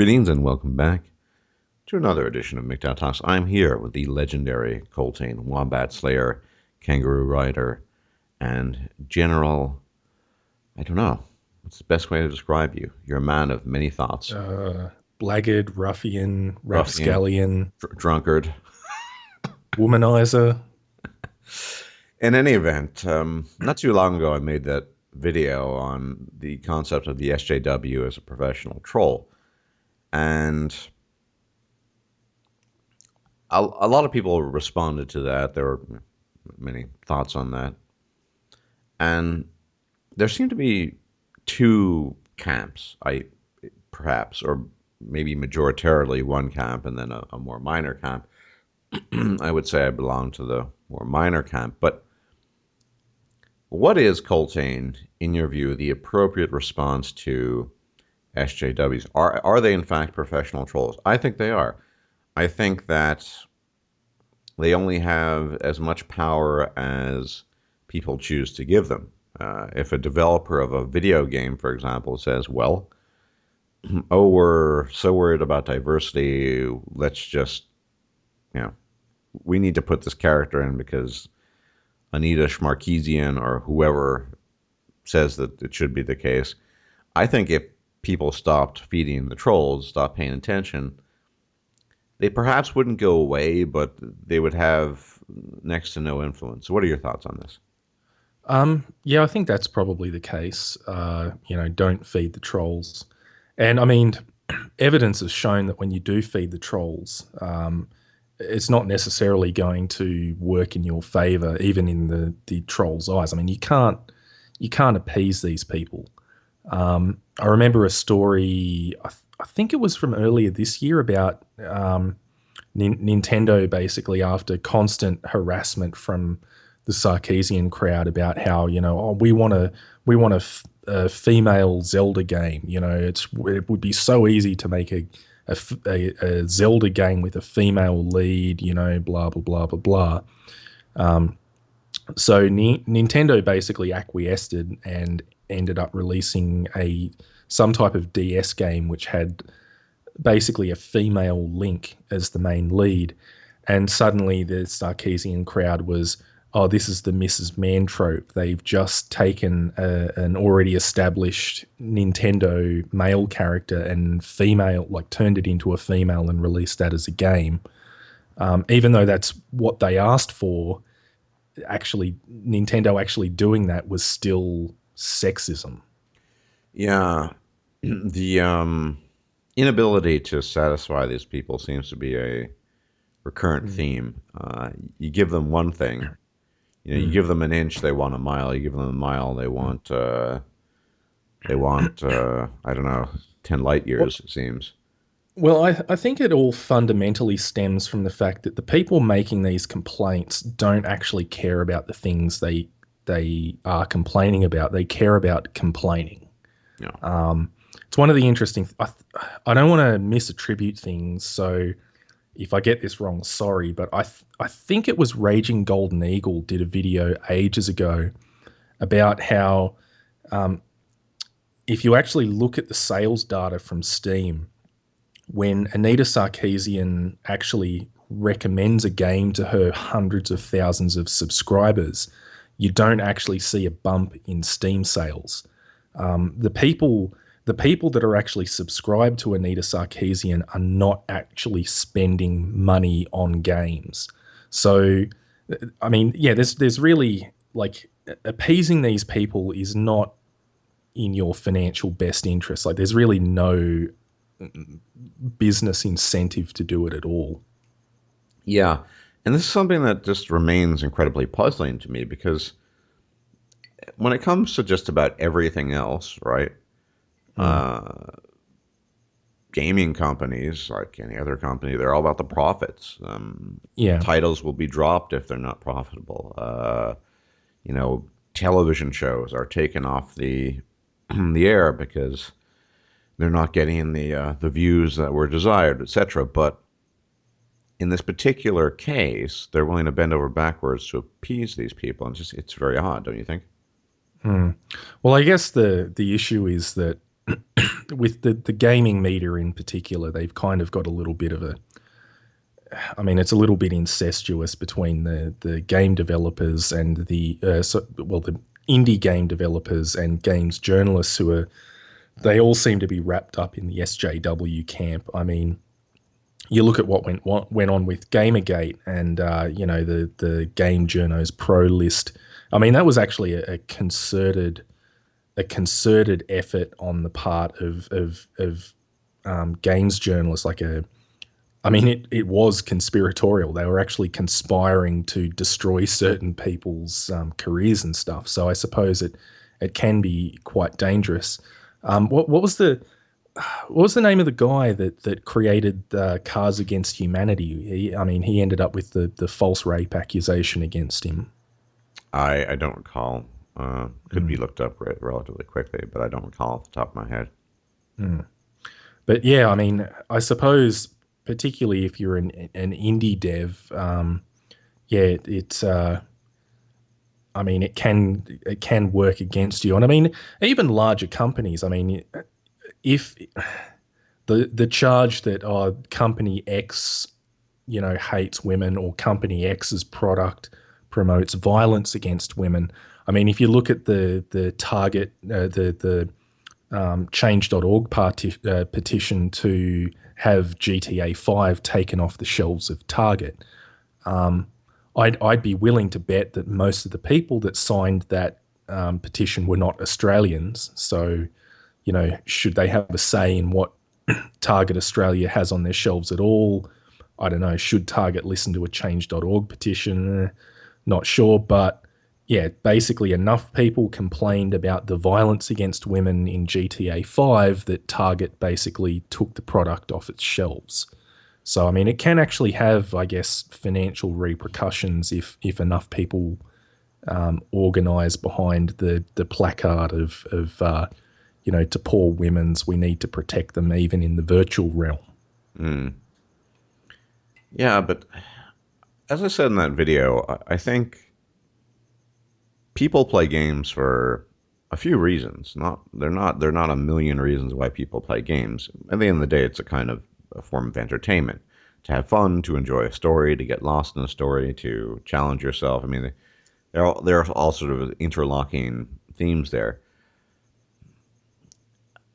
Greetings and welcome back to another edition of MGTOW Talks. I'm here with the legendary Coltane, Wombat Slayer, Kangaroo Rider, and General, I don't know, what's the best way to describe you? You're a man of many thoughts. Blackguard, ruffian, Ruffian, rapscallion, drunkard. womanizer. In any event, not too long ago I made that video on the concept of the SJW as a professional troll. And a lot of people responded to that. There were many thoughts on that. And there seem to be two camps, perhaps, or maybe majoritarily one camp and then a more minor camp. I would say I belong to the more minor camp. But what is, Coltane, in your view, the appropriate response to SJWs? Are they in fact professional trolls? I think they are. I think that they only have as much power as people choose to give them. If a developer of a video game, for example, says, well, oh, we're so worried about diversity, let's just, we need to put this character in because Anita Schmarkezian or whoever says that it should be the case. I think if people stopped feeding the trolls, stopped paying attention, they perhaps wouldn't go away, but they would have next to no influence. What are your thoughts on this? Yeah, I think that's probably the case. Don't feed the trolls. And I mean, evidence has shown that when you do feed the trolls, it's not necessarily going to work in your favor, even in the trolls' eyes. I mean, you can't appease these people. I remember a story. I think it was from earlier this year about Nintendo, basically after constant harassment from the Sarkeesian crowd about how we want a female Zelda game. It would be so easy to make a Zelda game with a female lead. Blah blah blah blah blah. So Nintendo basically acquiesced and ended up releasing some type of DS game which had basically a female Link as the main lead, and suddenly the Sarkeesian crowd was, oh, this is the Mrs. Man trope. They've just taken an already established Nintendo male character and turned it into a female and released that as a game. Even though that's what they asked for, actually Nintendo actually doing that was still sexism. Yeah, the inability to satisfy these people seems to be a recurrent theme. You give them one thing, you give them an inch, they want a mile. You give them a mile, they want I don't know, 10 light Well, years. It seems. well, I think it all fundamentally stems from the fact that the people making these complaints don't actually care about the things they are complaining about. They care about complaining. Yeah. It's one of the interesting. I don't want to misattribute things, so if I get this wrong, sorry. But I think it was Raging Golden Eagle did a video ages ago about how if you actually look at the sales data from Steam, when Anita Sarkeesian actually recommends a game to her hundreds of thousands of subscribers, you don't actually see a bump in Steam sales. The people that are actually subscribed to Anita Sarkeesian are not actually spending money on games. So, I mean, yeah, there's really, like, appeasing these people is not in your financial best interest. Like, there's really no business incentive to do it at all. Yeah. And this is something that just remains incredibly puzzling to me because when it comes to just about everything else, right? Mm. Uh, Gaming companies, like any other company, they're all about the profits. Yeah. Titles will be dropped if they're not profitable. You know, television shows are taken off the the air because they're not getting the views that were desired, etc. But in this particular case, they're willing to bend over backwards to appease these people, and it's very odd, don't you think? Mm. Well, I guess the issue is that with the gaming media in particular, they've kind of got a little bit of a, I mean, it's a little bit incestuous between the game developers and the indie game developers and games journalists who are, they all seem to be wrapped up in the SJW camp. I mean, you look at what went on with Gamergate and the Game Journos Pro list. I mean, that was actually a concerted effort on the part of games journalists. I mean, it was conspiratorial. They were actually conspiring to destroy certain people's careers and stuff. So I suppose it can be quite dangerous. What was the name of the guy that created Cars Against Humanity? I mean, he ended up with the false rape accusation against him. I don't recall. Could be looked up relatively quickly, but I don't recall off the top of my head. Mm. But yeah, I mean, I suppose particularly if you're an indie dev, yeah, it's I mean, it can work against you, and I mean, even larger companies. I mean, if the charge that company X, hates women, or company X's product promotes violence against women. I mean, if you look at the target, the change.org petition to have GTA 5 taken off the shelves of Target, I'd be willing to bet that most of the people that signed that petition were not Australians. So, should they have a say in what Target Australia has on their shelves at all? I don't know. Should Target listen to a change.org petition? Not sure. But yeah, basically, enough people complained about the violence against women in GTA 5 that Target basically took the product off its shelves. So, I mean, it can actually have, I guess, financial repercussions if enough people organise behind the placard of to poor women's, we need to protect them even in the virtual realm. Mm. Yeah, but as I said in that video, I think people play games for a few reasons. They're not a million reasons why people play games. At the end of the day, it's a kind of a form of entertainment. To have fun, to enjoy a story, to get lost in a story, to challenge yourself. I mean, there are all sort of interlocking themes there.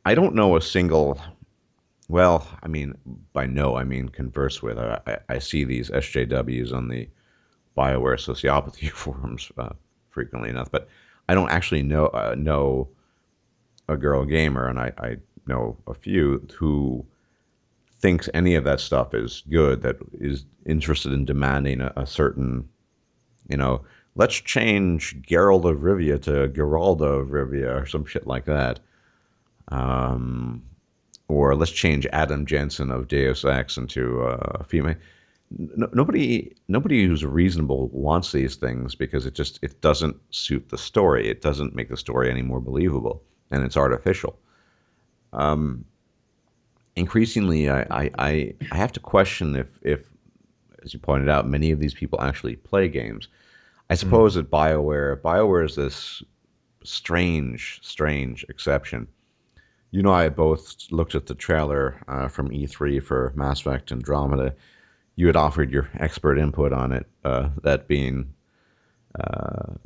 I don't know a single. Well, I mean, by know, I mean converse with. I see these SJWs on the BioWare sociopathy forums frequently enough, but I don't actually know a girl gamer, and I know a few who thinks any of that stuff is good, that is interested in demanding a certain, you know, let's change Geralt of Rivia to Geralda of Rivia or some shit like that. Um, or let's change Adam Jensen of Deus Ex into a female. Nobody who's reasonable wants these things because it doesn't suit the story. It doesn't make the story any more believable, and it's artificial. Um, Increasingly, I have to question if, as you pointed out, many of these people actually play games. I Mm. suppose at BioWare is this strange exception. You know, I both looked at the trailer from E3 for Mass Effect Andromeda. You had offered your expert input on it, that being,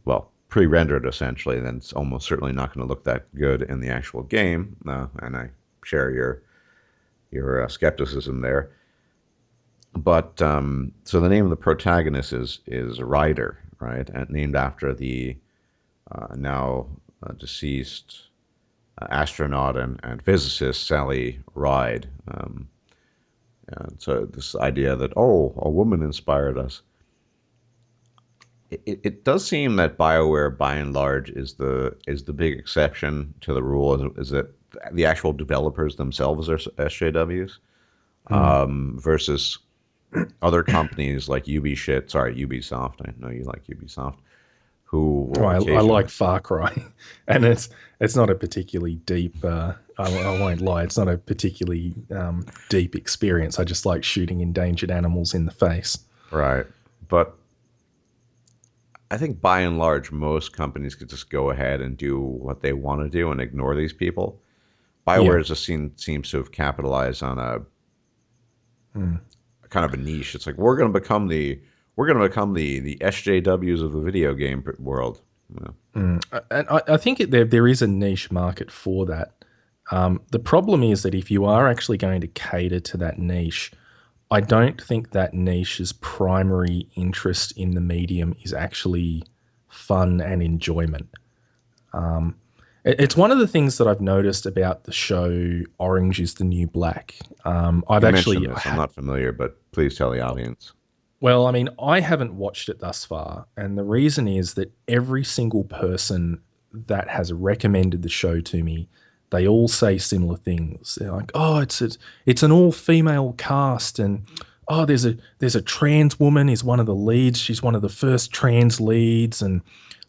well, pre-rendered essentially, then it's almost certainly not going to look that good in the actual game. And I share your skepticism there. But so the name of the protagonist is Ryder, right? And named after the now deceased astronaut and physicist Sally Ride. And so this idea that, oh, a woman inspired us. It does seem that BioWare, by and large, is the big exception to the rule. Is that the actual developers themselves are SJWs, Mm. versus other companies like Ubisoft. I know you like Ubisoft, who Oh, will I like occasionally. Far Cry, and it's not a particularly deep. I won't lie, it's not a particularly deep experience. I just like shooting endangered animals in the face. Right, but I think by and large, most companies could just go ahead and do what they want to do and ignore these people. Yeah. Bioware's just seems to have capitalized on Mm. a kind of a niche. It's like we're gonna become the SJWs of the video game world. Yeah. Mm. And I think there is a niche market for that. The problem is that if you are actually going to cater to that niche, I don't think that niche's primary interest in the medium is actually fun and enjoyment. It's one of the things that I've noticed about the show Orange is the New Black. I've You actually, mentioned this. I'm not familiar, but please tell the audience. well, I mean, I haven't watched it thus far, and the reason is that every single person that has recommended the show to me, they all say similar things. They're like, "Oh, it's an all female cast, and oh, there's a trans woman is one of the leads. She's one of the first trans leads, and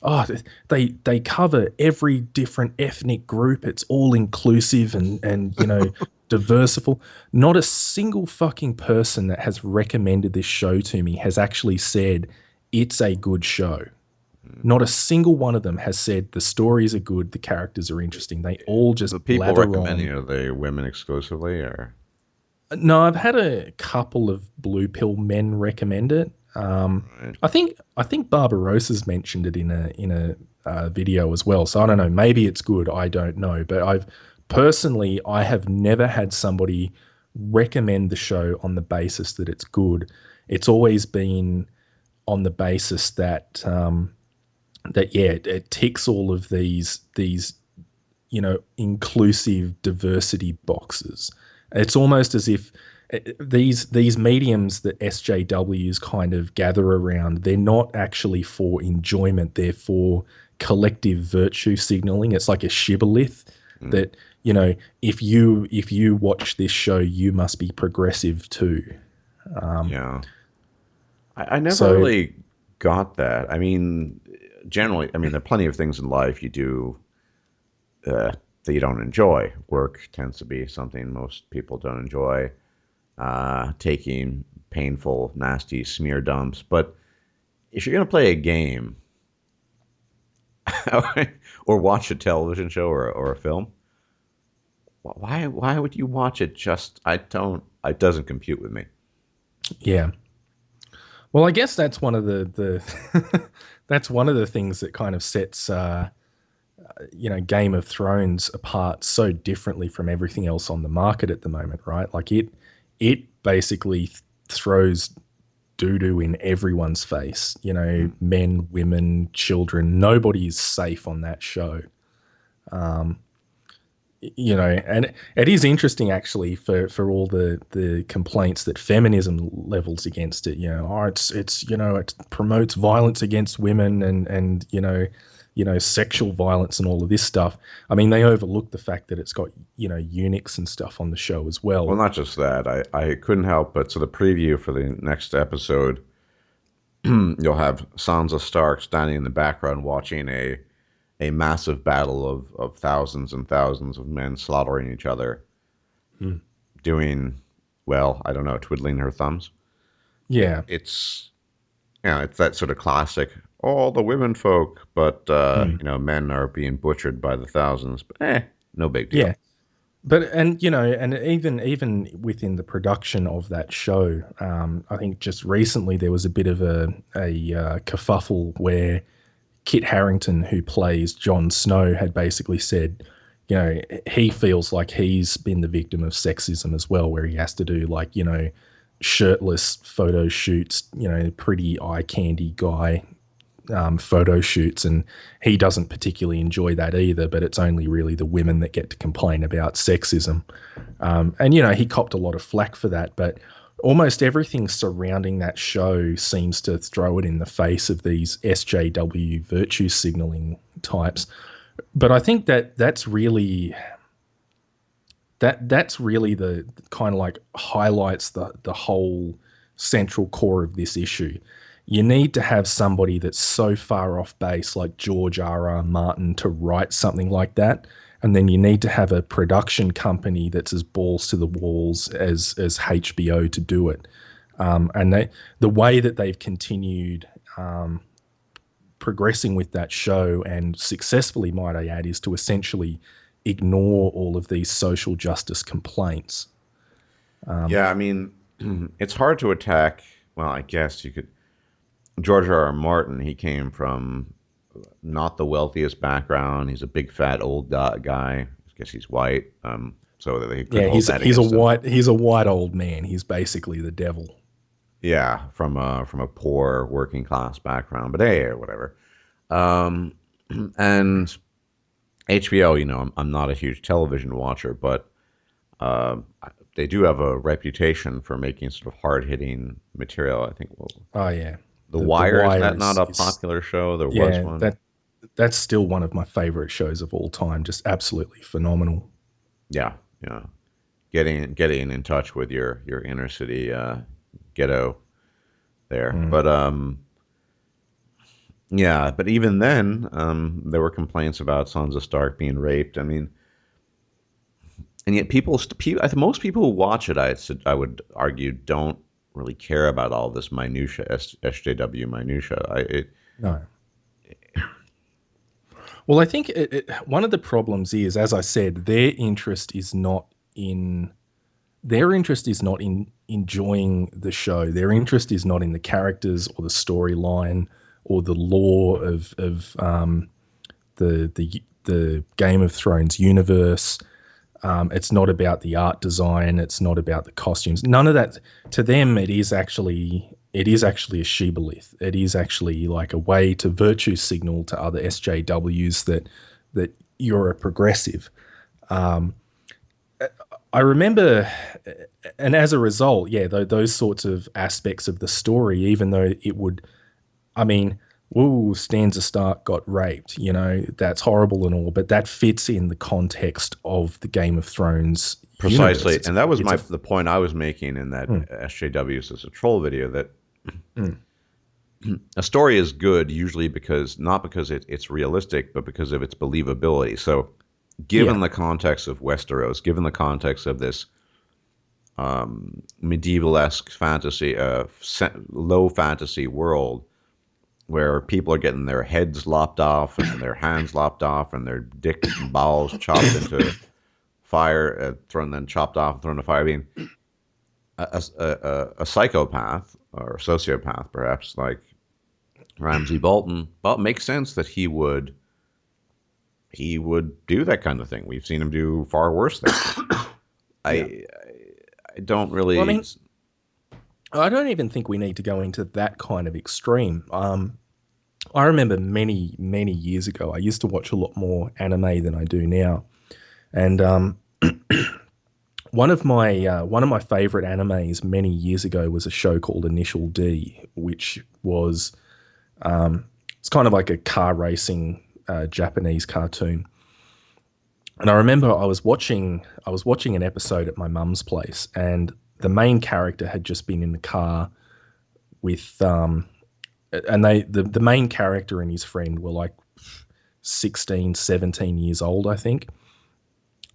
oh, they cover every different ethnic group. It's all inclusive and diversified." Not a single fucking person that has recommended this show to me has actually said it's a good show. Not a single one of them has said the stories are good, the characters are interesting. They all The just people blather on. recommending it, are they women exclusively, or No, I've had a couple of blue pill men recommend it. right? I think Barbarossa's mentioned it in a video as well. So I don't know. Maybe it's good. I don't know. But I have never had somebody recommend the show on the basis that it's good. It's always been on the basis that yeah, it ticks all of these inclusive diversity boxes. It's almost as if these mediums that SJWs kind of gather around, they're not actually for enjoyment, they're for collective virtue signaling. It's like a shibboleth Mm, that, you know, if you watch this show, you must be progressive too. yeah, I never So really got that. I mean, generally, I mean, there are plenty of things in life you do that you don't enjoy. Work tends to be something most people don't enjoy. Taking painful, nasty smear dumps. But if you're gonna play a game or watch a television show or a film, why would you watch it? Just I don't. It doesn't compute with me. yeah. Well, I guess that's one of the that's one of the things that kind of sets Game of Thrones apart so differently from everything else on the market at the moment, right? Like it basically throws doo doo in everyone's face. Mm. Men, women, children. Nobody is safe on that show. Um, and it is interesting actually for all the complaints that feminism levels against it. It promotes violence against women and sexual violence and all of this stuff. I mean, they overlook the fact that it's got eunuchs and stuff on the show as Well, well. not just that. I couldn't help but so the preview for the next episode, you'll have Sansa Stark standing in the background watching a massive battle of thousands and thousands of men slaughtering each other, Mm. doing well, I don't know, twiddling her thumbs. Yeah. It's it's that sort of classic. All the women folk, but Mm. men are being butchered by the thousands. But no big deal. Yeah. But and even within the production of that show, I think just recently there was a bit of a kerfuffle where Kit Harrington, who plays Jon Snow, had basically said, he feels like he's been the victim of sexism as well, where he has to do like shirtless photo shoots, pretty eye candy guy photo shoots, and he doesn't particularly enjoy that either. But it's only really the women that get to complain about sexism, and he copped a lot of flack for that. But almost everything surrounding that show seems to throw it in the face of these SJW virtue signaling types. But I think that's really the kind of like highlights the whole central core of this issue. You need to have somebody that's so far off base like George R. R. Martin to write something like that. And then you need to have a production company that's as balls to the walls as HBO to do it. The way that they've continued progressing with that show and successfully, might I add, is to essentially ignore all of these social justice complaints. Yeah, I mean, it's hard to attack. Well, I guess you could. George R. R. Martin, he came from not the wealthiest background. He's a big, fat, old guy. I guess he's white, so that they couldn't Yeah, hold that against him. he's a white old man. He's basically the devil. Yeah, from a poor working class background, but hey, or whatever. Um, and HBO, I'm not a huge television watcher, but uh, they do have a reputation for making sort of hard hitting material. I think, well, Oh yeah, The the Wire, is Wire that not a is popular show? There was yeah, one. that's still one of my favorite shows of all time. Just absolutely phenomenal. Yeah, yeah. Getting in touch with your inner city ghetto there, Mm. but yeah, but even then, there were complaints about Sansa Stark being raped. I mean, and yet most people who watch it, I would argue, don't really care about all this minutia, SJW minutia. No. Well, I think one of the problems is, as I said, in their interest is not in enjoying the show. Their interest is not in the characters or the storyline or the lore of the Game of Thrones universe. It's not about the art design. It's not about the costumes. None of that. To them, it is actually a shibboleth. It is actually like a way to virtue signal to other SJWs that you're a progressive. Um, I remember, and as a result, yeah, those sorts of aspects of the story, even though it would, I mean, woo, Stanza Stark got raped, that's horrible and all, but that fits in the context of the Game of Thrones universe. Precisely, and that was It's a, the point I was making in that mm, SJWs as a troll video, that mm, a story is good usually because not because it's realistic, but because of its believability. So, yeah, given the context of Westeros, given the context of this medieval-esque fantasy, low fantasy world where people are getting their heads lopped off and their hands lopped off and their dicks and balls chopped into fire, thrown then chopped off and thrown into fire. I mean, a psychopath or a sociopath, perhaps like Ramsay Bolton, well, it makes sense that he would do that kind of thing. We've seen him do far worse things. yeah. I I don't Well, I really. mean, I don't even think we need to go into that kind of extreme. I remember many, many years ago, I used to watch a lot more anime than I do now, and one of my favorite animes many years ago was a show called Initial D, which was it's kind of like a car racing Japanese cartoon. And I remember I was watching an episode at my mum's place, and the main character had just been in the car with and the main character and his friend were like 16, 17 years old, I think.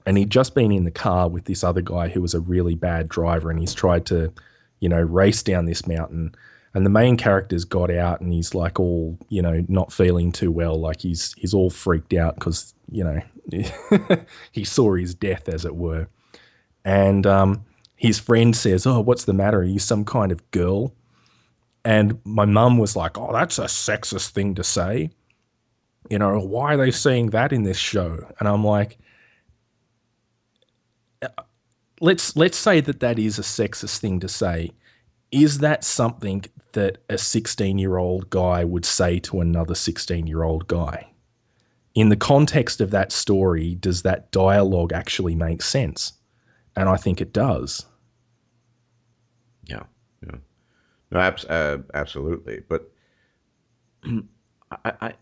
And he'd just been in the car with this other guy who was a really bad driver, and he's tried to, race down this mountain. And the main character's got out, and he's like all, not feeling too well, like he's all freaked out because he saw his death, as it were. And his friend says, "Oh, what's the matter? Are you some kind of girl?" And my mum was like, "Oh, that's a sexist thing to say. Why are they saying that in this show?" And I'm like, let's say that is a sexist thing to say. Is that something that a 16-year-old guy would say to another 16-year-old guy? In the context of that story, does that dialogue actually make sense? And I think it does. Yeah, yeah. No, absolutely. But I, I,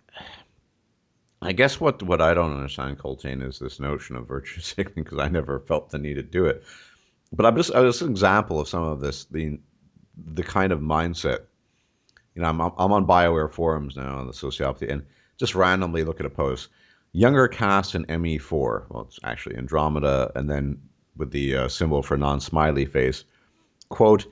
I guess what I don't understand, Coltrane, is this notion of virtue signaling, because I never felt the need to do it. But I'm just an example of some of this, the kind of mindset. I'm on Bioware forums now on the sociopathy, and just randomly look at a post. Younger cast in ME4. Well, it's actually Andromeda, and then with the symbol for non-smiley face. Quote,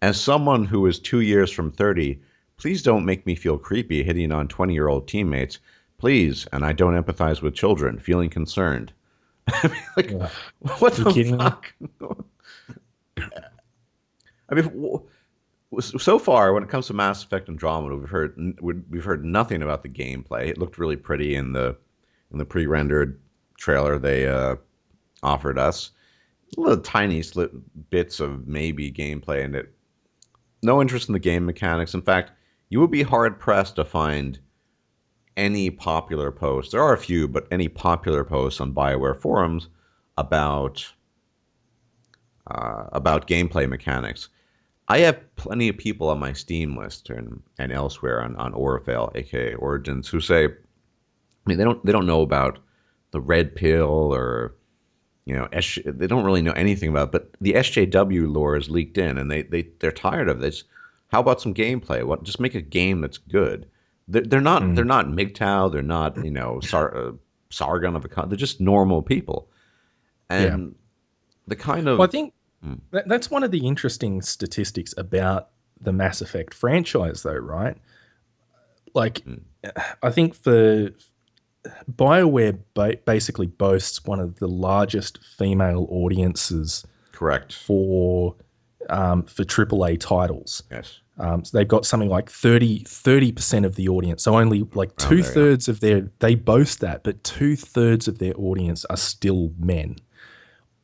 as someone who is 2 years from 30, please don't make me feel creepy hitting on 20-year-old teammates. Please, and I don't empathize with children, feeling concerned. Like, Yeah. what You the kidding me? fuck? I mean, so far when it comes to Mass Effect Andromeda, we've heard nothing about the gameplay. It looked really pretty in the pre-rendered trailer they offered us. Little tiny bits of maybe gameplay in it. No interest in the game mechanics. In fact, you would be hard pressed to find any popular posts. There are a few, but any popular posts on BioWare forums about about gameplay mechanics. I have plenty of people on my Steam list and elsewhere on Orifale, aka Origins, who say, I mean, they don't know about the red pill or they don't really know anything about it, but the SJW lore is leaked in, and they're tired of this. How about some gameplay? What just make a game that's good? They're Mm. not MGTOW. They're not Sargon of Akkad. They're just normal people, Yeah. and the kind Well, I of think mm, that's one of the interesting statistics about the Mass Effect franchise, though, right? Like, mm, I think for BioWare basically boasts one of the largest female audiences correct. for AAA titles. Yes, So they've got something like 30% of the audience. So only like around two there. Yeah. thirds of they boast that, but 2/3 of their audience are still men.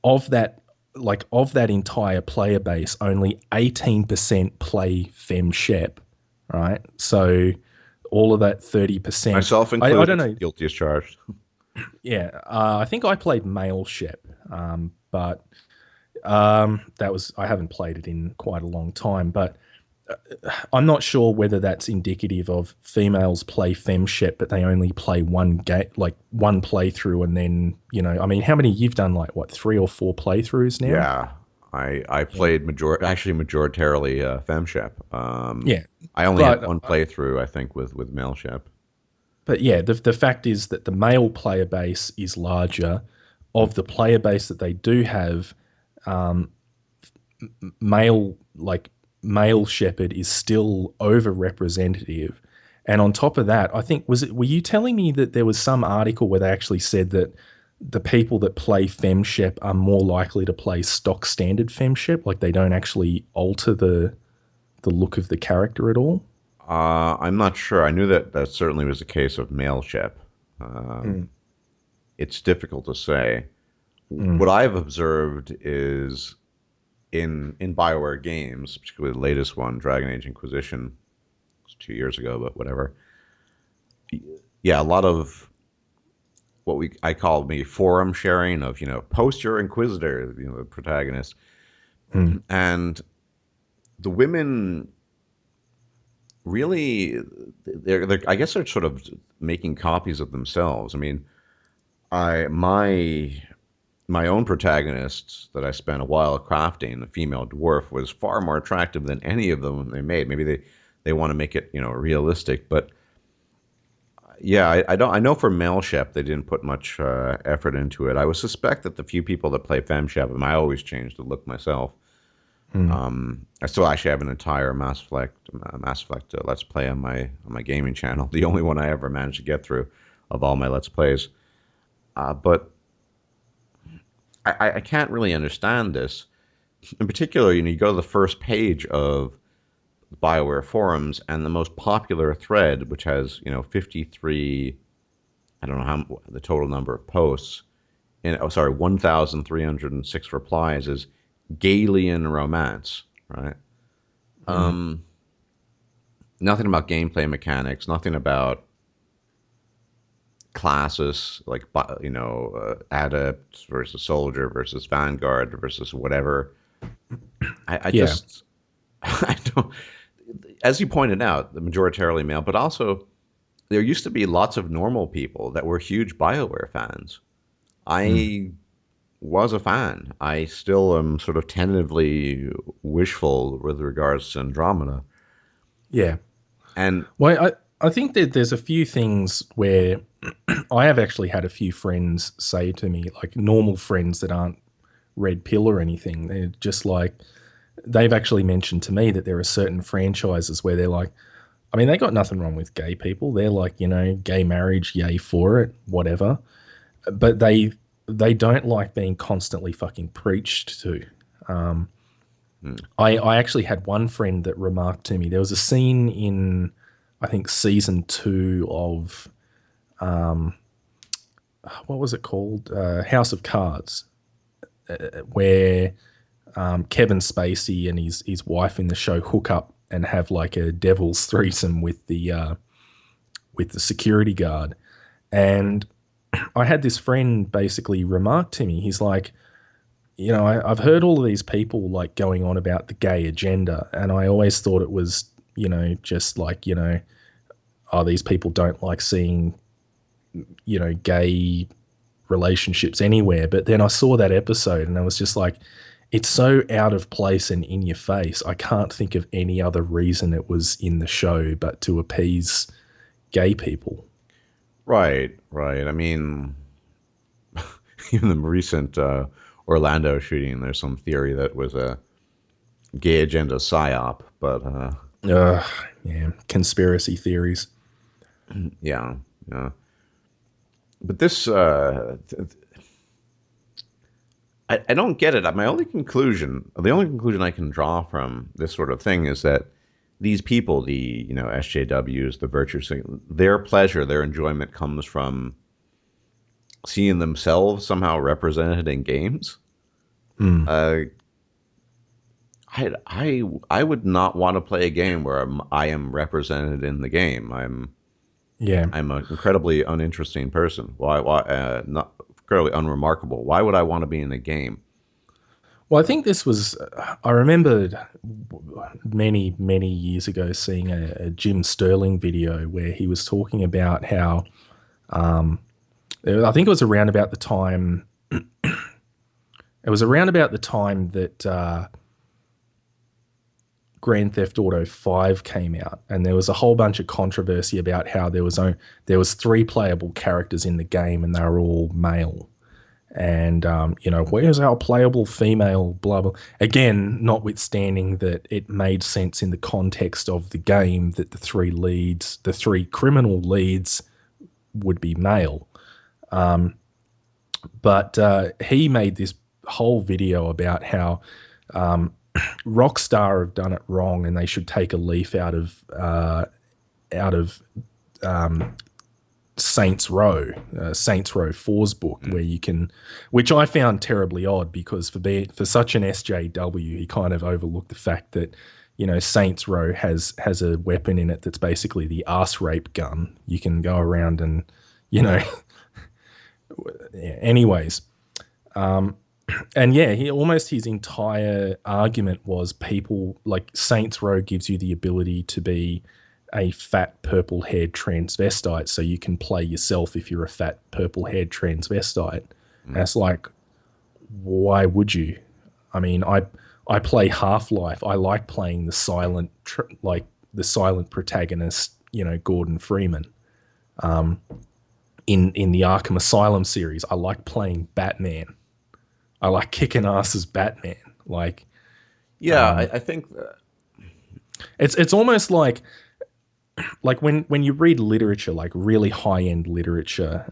Of that, like of that entire player base, only 18% play Fem Shep, right? So all of that 30%, Myself I included, don't know. guilty as charged. Yeah, I think I played male Shep, but that was I haven't played it in quite a long time, but I'm not sure whether that's indicative of females play femshep, but they only play one game, like one playthrough, and then I mean, how many you've done? Like what, 3 or 4 playthroughs now? Yeah, I Yeah, played majoritarily FemShep. yeah, I only had but one playthrough, I think, with MailShep. yeah, the fact is that the male player base is larger. Of the player base that they do have, um, male like male shepherd is still overrepresentative. And on top of that, I think were you telling me that there was some article where they actually said that the people that play femshep are more likely to play stock standard femshep, like they don't actually alter the look of the character at all? I'm not sure. I knew that certainly was the case of MailShep. Um, Mm, it's difficult to say. mm, What I've observed is in Bioware games, particularly the latest one, Dragon Age Inquisition, it was 2 years ago, but whatever. Yeah, a lot of what we I call maybe forum sharing of post your Inquisitor, the protagonist, mm. and the women really they're I guess they're sort of making copies of themselves. I mean, I my own protagonist that I spent a while crafting, the female dwarf, was far more attractive than any of them they made. Maybe they want to make it realistic, but yeah, I don't. I know for male chef they didn't put much effort into it. I would suspect that the few people that play femme chef, and I always change the look myself. Mm. I still actually have an entire Mass Effect Let's Play on my gaming channel. The only one I ever managed to get through of all my Let's Plays. But I can't really understand this. In particular, you go to the first page of BioWare forums, and the most popular thread, which has 53. I don't know how the total number of posts. And 1,306 replies is Galian romance, right? Mm. Um, Nothing about gameplay mechanics, nothing about classes like adept versus soldier versus vanguard versus whatever. I Yeah. just I don't. As you pointed out, the majoritarily male, but also there used to be lots of normal people that were huge Bioware fans. Mm. I was a fan. I still am sort of tentatively wishful with regards to Andromeda. Yeah. And Well, I think that there's a few things where I have actually had a few friends say to me, like normal friends that aren't red pill or anything. They're just like, they've actually mentioned to me that there are certain franchises where they're like, I mean, they got nothing wrong with gay people. They're like, gay marriage, yay for it, whatever. But they don't like being constantly fucking preached to. Um, Mm. I actually had one friend that remarked to me. There was a scene in, I think, season 2 of what was it called? House of Cards, where Kevin Spacey and his wife in the show hook up and have like a devil's threesome with the security guard. And I had this friend basically remark to me. He's like, I've heard all of these people like going on about the gay agenda, and I always thought it was, just like, oh, these people don't like seeing, gay relationships anywhere. But then I saw that episode and I was just like, it's so out of place and in your face. I can't think of any other reason it was in the show but to appease gay people. Right, right. I mean, even the recent Orlando shooting, there's some theory that was a gay agenda psyop, but Ugh, yeah, conspiracy theories. yeah, yeah. But this, I don't get it. My only conclusion, the only conclusion I can draw from this sort of thing is that these people, the SJWs, the virtue signal, their pleasure, their enjoyment comes from seeing themselves somehow represented in games. Mm, Uh, I would not want to play a game where I am represented in the game. yeah. I'm an incredibly uninteresting person. Why not incredibly unremarkable? Why would I want to be in a game? Well, I think this was, I remembered many, many years ago seeing a Jim Sterling video where he was talking about how, I think it was around about the time, that Grand Theft Auto 5 came out, and there was a whole bunch of controversy about how there was 3 playable characters in the game, and they were all male. And where's our playable female? Blah blah. Again, notwithstanding that it made sense in the context of the game that the 3 criminal leads, would be male. But he made this whole video about how Rockstar have done it wrong, and they should take a leaf out of Saints Row 4's book, where you can, which I found terribly odd because for such an SJW, he kind of overlooked the fact that Saints Row has a weapon in it that's basically the arse rape gun. You can go around and you know, anyways, and yeah, his entire argument was people like Saints Row gives you the ability to be a fat purple haired transvestite, so you can play yourself if you're a fat purple haired transvestite. And it's like, why would you? I mean, I play Half Life. I like playing the silent protagonist, Gordon Freeman. In the Arkham Asylum series, I like playing Batman. I like kicking ass as Batman. Like, Yeah, I think it's almost like when you read literature, like really high end literature,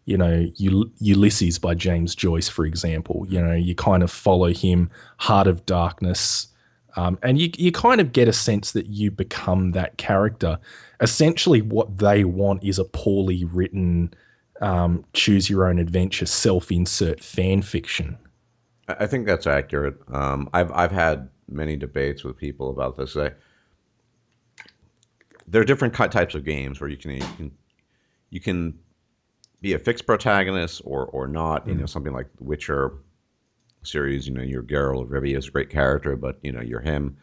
Ulysses by James Joyce, for example. You kind of follow him, Heart of Darkness, and you kind of get a sense that you become that character. Essentially, what they want is a poorly written, choose your own adventure, self insert fan fiction. I think that's accurate. I've had many debates with people about this. There are different types of games where you can be a fixed protagonist or not. Something like the Witcher series. Your Geralt of Rivia is a great character, but you're him.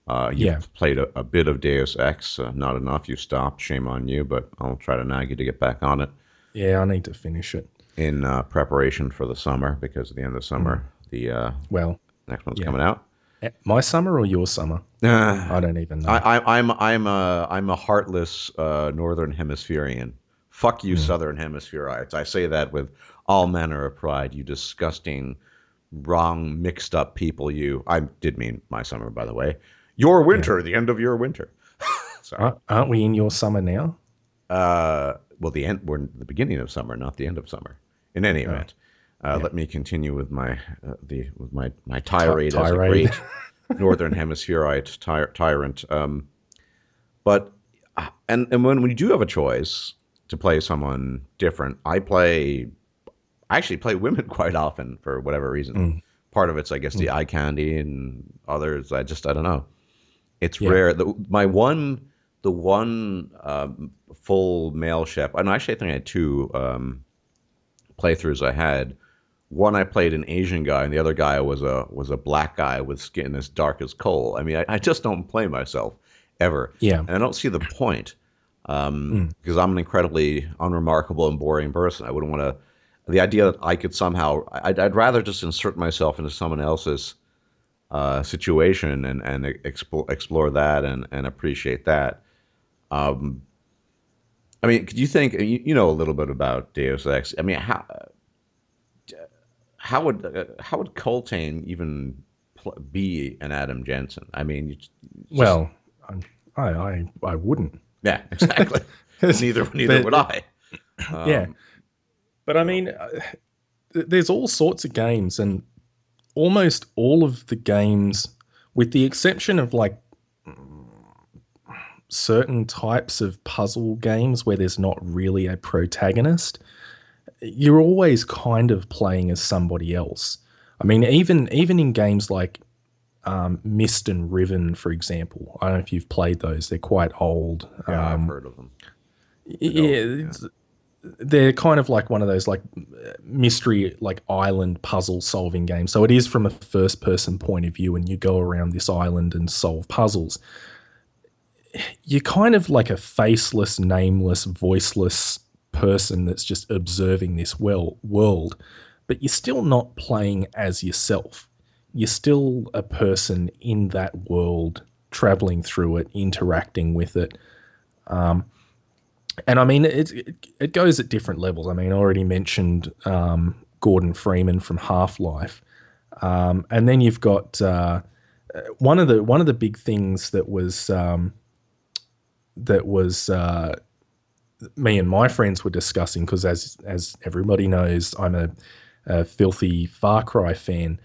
Yeah, You've played a bit of Deus Ex, not enough. You stopped. Shame on you, but I'll try to nag you to get back on it yeah, I need to finish it. in preparation for the summer because at the end of the summer, the Well, next one's yeah, coming out. my summer or your summer? I don't even know. I'm a heartless northern hemispherian. Fuck you, southern hemispherites. I say that with all manner of pride. You disgusting, wrong, mixed up people. I did mean my summer, by the way. Your Yeah, winter, the end of your winter. Sorry. aren't we in your summer now? Well, the end. We're in the beginning of summer, not the end of summer. In any Oh, event, Yeah. Let me continue with my tirade as a Tirade. great Northern Hemispherite tyrant. But and when we do have a choice to play someone different, I actually play women quite often for whatever reason. Mm, Part of it's, I guess, the mm, eye candy, and others, I don't know. It's yeah. rare. The one full male chef, and actually I think I had two playthroughs I had. One I played an Asian guy, and the other guy was a black guy with skin as dark as coal. I mean, I just don't play myself ever, Yeah. and I don't see the point Mm, because I'm an incredibly unremarkable and boring person. I wouldn't want to. The idea that I could somehow, I'd rather just insert myself into someone else's situation and explore that and appreciate that. Um, I mean, could you think you know a little bit about Deus Ex? I mean, how would Coltrane even be an Adam Jensen? I mean, just well, I wouldn't. yeah, exactly. Neither but would I. yeah, Um, but I so mean, there's all sorts of games, and almost all of the games, with the exception of like certain types of puzzle games where there's not really a protagonist, you're always kind of playing as somebody else. I mean, even in games like Mist and Riven, for example. I don't know if you've played those. They're quite old. yeah, I've heard of them. I know. Yeah, Yeah. they're kind of like one of those like mystery like island puzzle solving games. So it is from a first person point of view, and you go around this island and solve puzzles. You're kind of like a faceless, nameless, voiceless person that's just observing this world, but you're still not playing as yourself. You're still a person in that world, traveling through it, interacting with it. Um, and I mean, it goes at different levels. I mean, I already mentioned Gordon Freeman from Half Life, and then you've got one of the big things that was me and my friends were discussing, because as everybody knows, I'm a filthy Far Cry fan.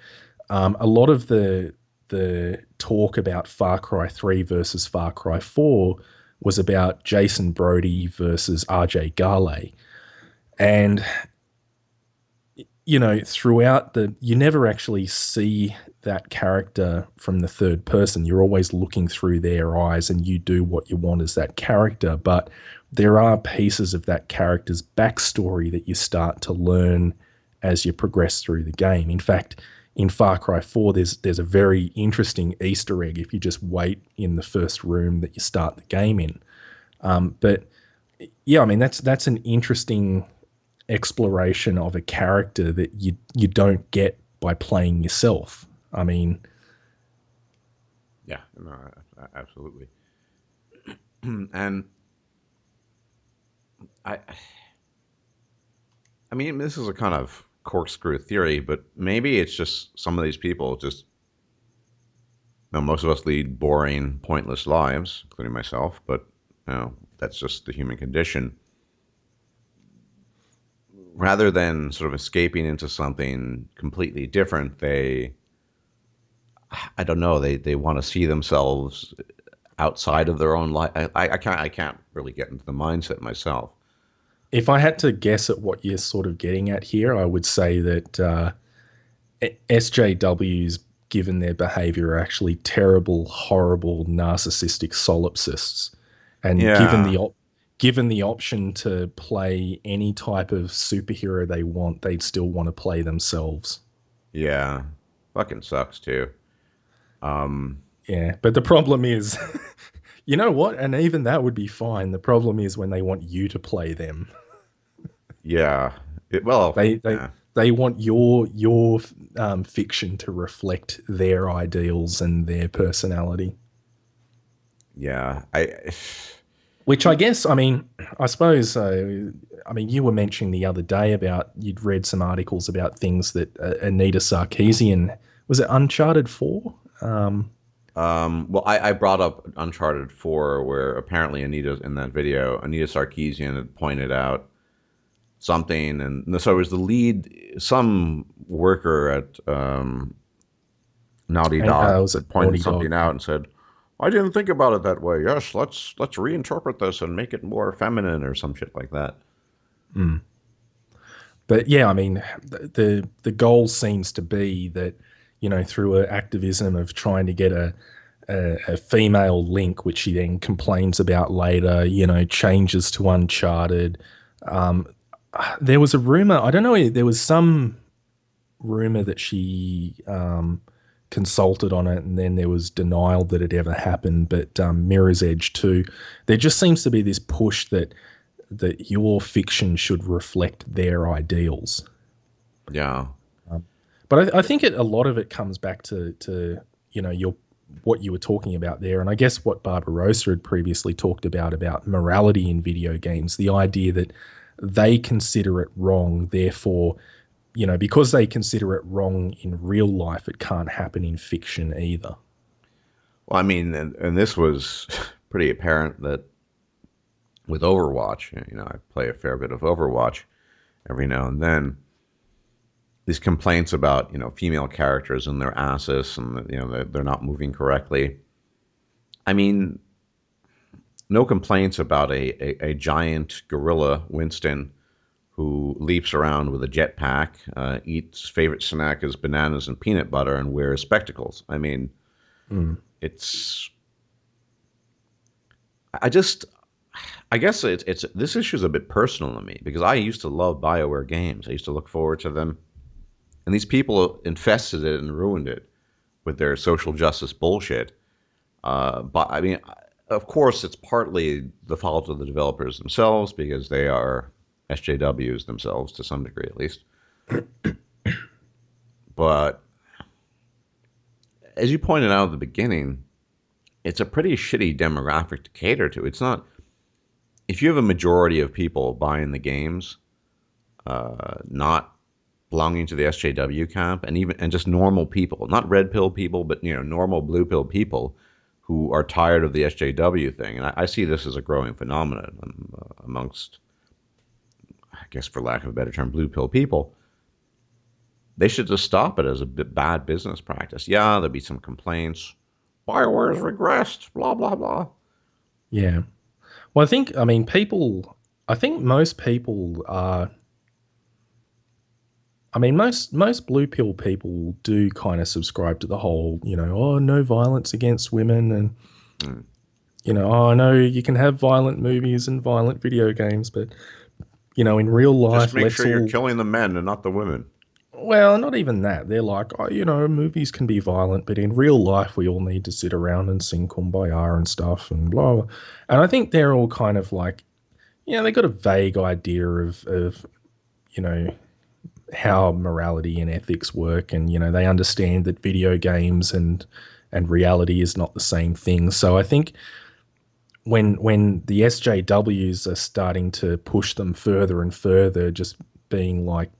A lot of the talk about Far Cry 3 versus Far Cry 4 was about Jason Brody versus RJ Garley. And throughout you never actually see that character from the third person. You're always looking through their eyes, and you do what you want as that character. But there are pieces of that character's backstory that you start to learn as you progress through the game. In fact, in Far Cry 4, there's a very interesting Easter egg if you just wait in the first room that you start the game in. But yeah, I mean that's an interesting exploration of a character that you don't get by playing yourself. I mean, Yeah. No, absolutely. And I, I mean, this is a kind of corkscrew theory, but maybe it's just some of these people just. Most of us lead boring, pointless lives, including myself. But that's just the human condition. Rather than sort of escaping into something completely different, I don't know, they want to see themselves outside of their own life. I can't really get into the mindset myself. if I had to guess at what you're sort of getting at here, I would say that SJWs, given their behavior, are actually terrible, horrible, narcissistic solipsists. And Yeah, given the option to play any type of superhero they want, they'd still want to play themselves. yeah, fucking sucks too. Um, Yeah, but the problem is, you know what? And even that would be fine. The problem is when they want you to play them. yeah, well, They they yeah, they want your fiction to reflect their ideals and their personality. yeah. Which I guess, I mean, I suppose, I mean, you were mentioning the other day about you'd read some articles about things that Anita Sarkeesian, was it Uncharted 4? Well, I brought up Uncharted 4, where apparently Anita in that video, Anita Sarkeesian had pointed out something, and so it was the lead. Some worker at Naughty And Dog was it pointed Naughty Dog? something out and said, "I didn't think about it that way. Yes, let's reinterpret this and make it more feminine or some shit like that." Mm. But yeah, I mean, the goal seems to be that, through an activism of trying to get a female link, which she then complains about later, changes to Uncharted. Um, there was a rumor. I don't know. There was some rumor that she consulted on it, and then there was denial that it ever happened. But Mirror's Edge 2, there just seems to be this push that your fiction should reflect their ideals. Yeah. But I think a lot of it comes back to your what you were talking about there, and I guess what Barbarossa had previously talked about morality in video games, the idea that they consider it wrong, therefore, because they consider it wrong in real life, it can't happen in fiction either. Well, I mean, and this was pretty apparent that with Overwatch, I play a fair bit of Overwatch every now and then. These complaints about female characters and their asses, and they're not moving correctly. I mean, no complaints about a giant gorilla Winston who leaps around with a jetpack, eats favorite snack is bananas and peanut butter, and wears spectacles. I mean, Mm. it's I just I guess it's this issue is a bit personal to me because I used to love BioWare games. I used to look forward to them, and these people infested it and ruined it with their social justice bullshit. But I mean, of course, it's partly the fault of the developers themselves because they are SJWs themselves to some degree, at least. But as you pointed out at the beginning, it's a pretty shitty demographic to cater to. It's not if you have a majority of people buying the games, not belonging to the SJW camp, and just normal people, not red pill people, but normal blue pill people who are tired of the SJW thing. And I see this as a growing phenomenon amongst, I guess, for lack of a better term, blue pill people. They should just stop it as a bad business practice. Yeah, there'll be some complaints. BioWare's regressed, blah, blah, blah. Yeah. Well, I mean, I think most people are. I mean, most blue pill people do kind of subscribe to the whole, oh, no violence against women, and Hmm. oh, I know you can have violent movies and violent video games, but in real Just life, make let's sure you're all. killing the men and not the women. Well, not even that. They're like, oh, movies can be violent, but in real life, we all need to sit around and sing Kumbaya and stuff and blah, blah. And I think they're all kind of like, they got a vague idea of you know, how morality and ethics work, and they understand that video games and reality is not the same thing. So I think when the SJWs are starting to push them further and further, just being like,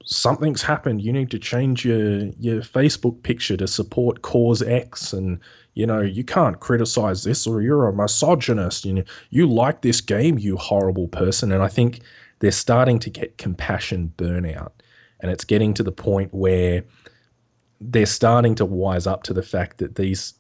something's happened. You need to change your Facebook picture to support cause X, and you can't criticize this or you're a misogynist. You like this game, you horrible person. And I think they're starting to get compassion burnout, and it's getting to the point where they're starting to wise up to the fact that these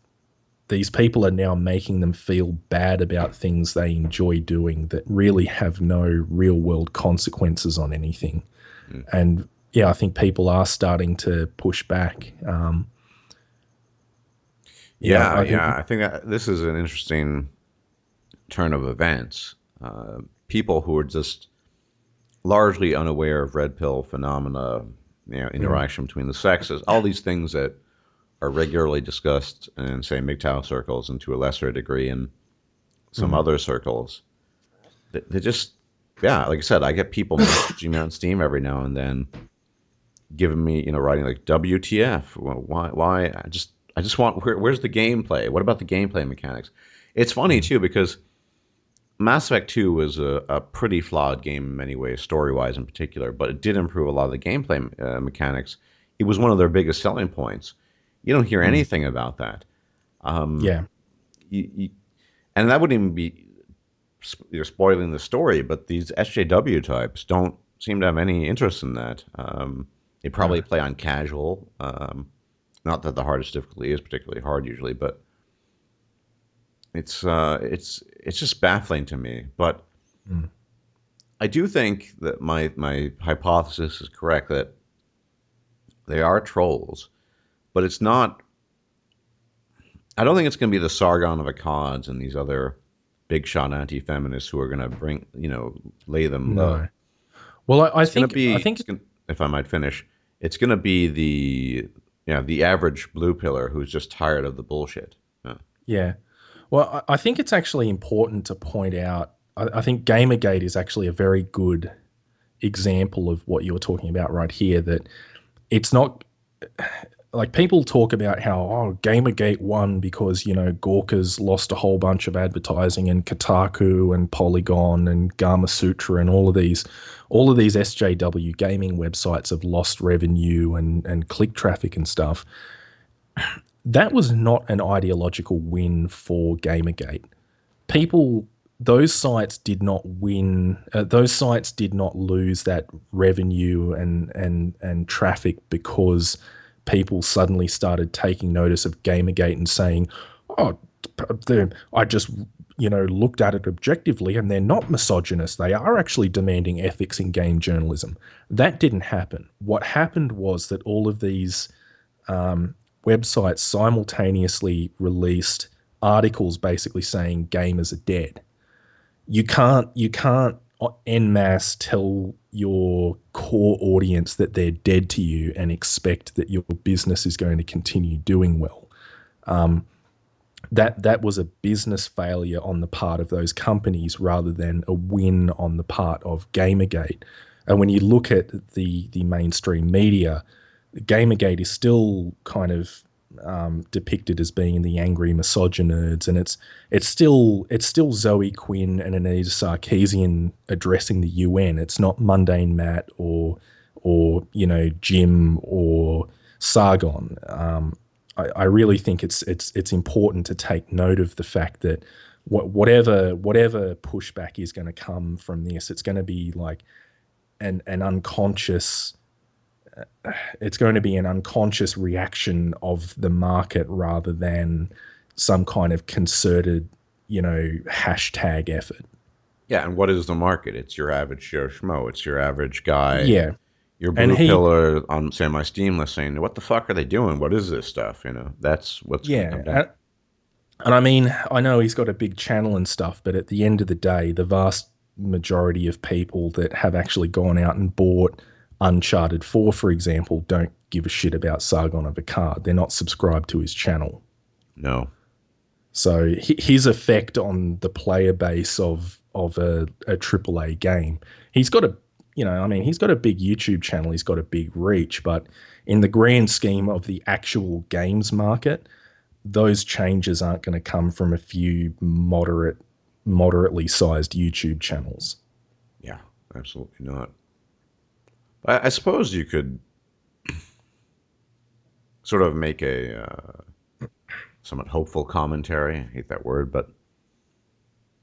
people are now making them feel bad about things they enjoy doing that really have no real world consequences on anything. Hmm. And yeah, I think people are starting to push back. Yeah, Yeah, I think. yeah. I think that this is an interesting turn of events. People who are just largely unaware of red pill phenomena, Mm, interaction between the sexes, all these things that are regularly discussed in, say, MGTOW circles and to a lesser degree in some mm, other circles. They just, yeah, like I said, I get people messaging me on Steam every now and then, giving me, writing like WTF. Well, why? I just want, where's the gameplay? What about the gameplay mechanics? It's funny mm, too because Mass Effect 2 was a pretty flawed game in many ways, story wise in particular, but it did improve a lot of the gameplay mechanics. It was one of their biggest selling points. You don't hear mm. anything about that. Um, Yeah. you, you, and that wouldn't even be you're spoiling the story, but these SJW types don't seem to have any interest in that. They probably No. play on casual. Not that the hardest difficulty is particularly hard usually, but it's just baffling to me. But Mm. I do think that my hypothesis is correct that they are trolls, but it's not. I don't think it's going to be the Sargon of Akkad and these other big shot anti-feminists who are going to bring, lay them low. No. Well, It's going to be, if I might finish, it's going to be the average blue pillar who's just tired of the bullshit. yeah. Well, I think it's actually important to point out. I think Gamergate is actually a very good example of what you're talking about right here. That it's not like people talk about how Gamergate won because Gawker's lost a whole bunch of advertising, and Kotaku and Polygon and Gama Sutra and all of these SJW gaming websites have lost revenue and click traffic and stuff. That was not an ideological win for Gamergate. People, those sites did not win. Those sites did not lose that revenue and traffic because people suddenly started taking notice of Gamergate and saying, "Oh, I just looked at it objectively, and they're not misogynist. They are actually demanding ethics in game journalism." That didn't happen. What happened was that all of these websites simultaneously released articles basically saying gamers are dead. You can't en masse tell your core audience that they're dead to you and expect that your business is going to continue doing well. That was a business failure on the part of those companies rather than a win on the part of Gamergate. And when you look at the mainstream media, Gamergate is still kind of depicted as being the angry misogynerds, and it's still Zoe Quinn and Anita Sarkeesian addressing the UN. It's not Mundane Matt or Jim or Sargon. I really think it's important to take note of the fact that whatever pushback is going to come from this, it's going to be like an unconscious. It's going to be an unconscious reaction of the market rather than some kind of concerted, hashtag effort. Yeah, and what is the market? It's your average Joe Schmo. It's your average guy, Yeah, your and blue he, pillar on, say, my Steam list saying, "What the fuck are they doing? What is this stuff?" That's what's going to yeah, come down. and I mean, I know he's got a big channel and stuff, but at the end of the day, the vast majority of people that have actually gone out and bought Uncharted 4, for example, don't give a shit about Sargon of Akkad. They're not subscribed to his channel. No. So his effect on the player base of a AAA game, he's got a he's got a big YouTube channel, he's got a big reach, but in the grand scheme of the actual games market, those changes aren't going to come from a few moderately sized YouTube channels. Yeah, absolutely not. I suppose you could sort of make a somewhat hopeful commentary. I hate that word, but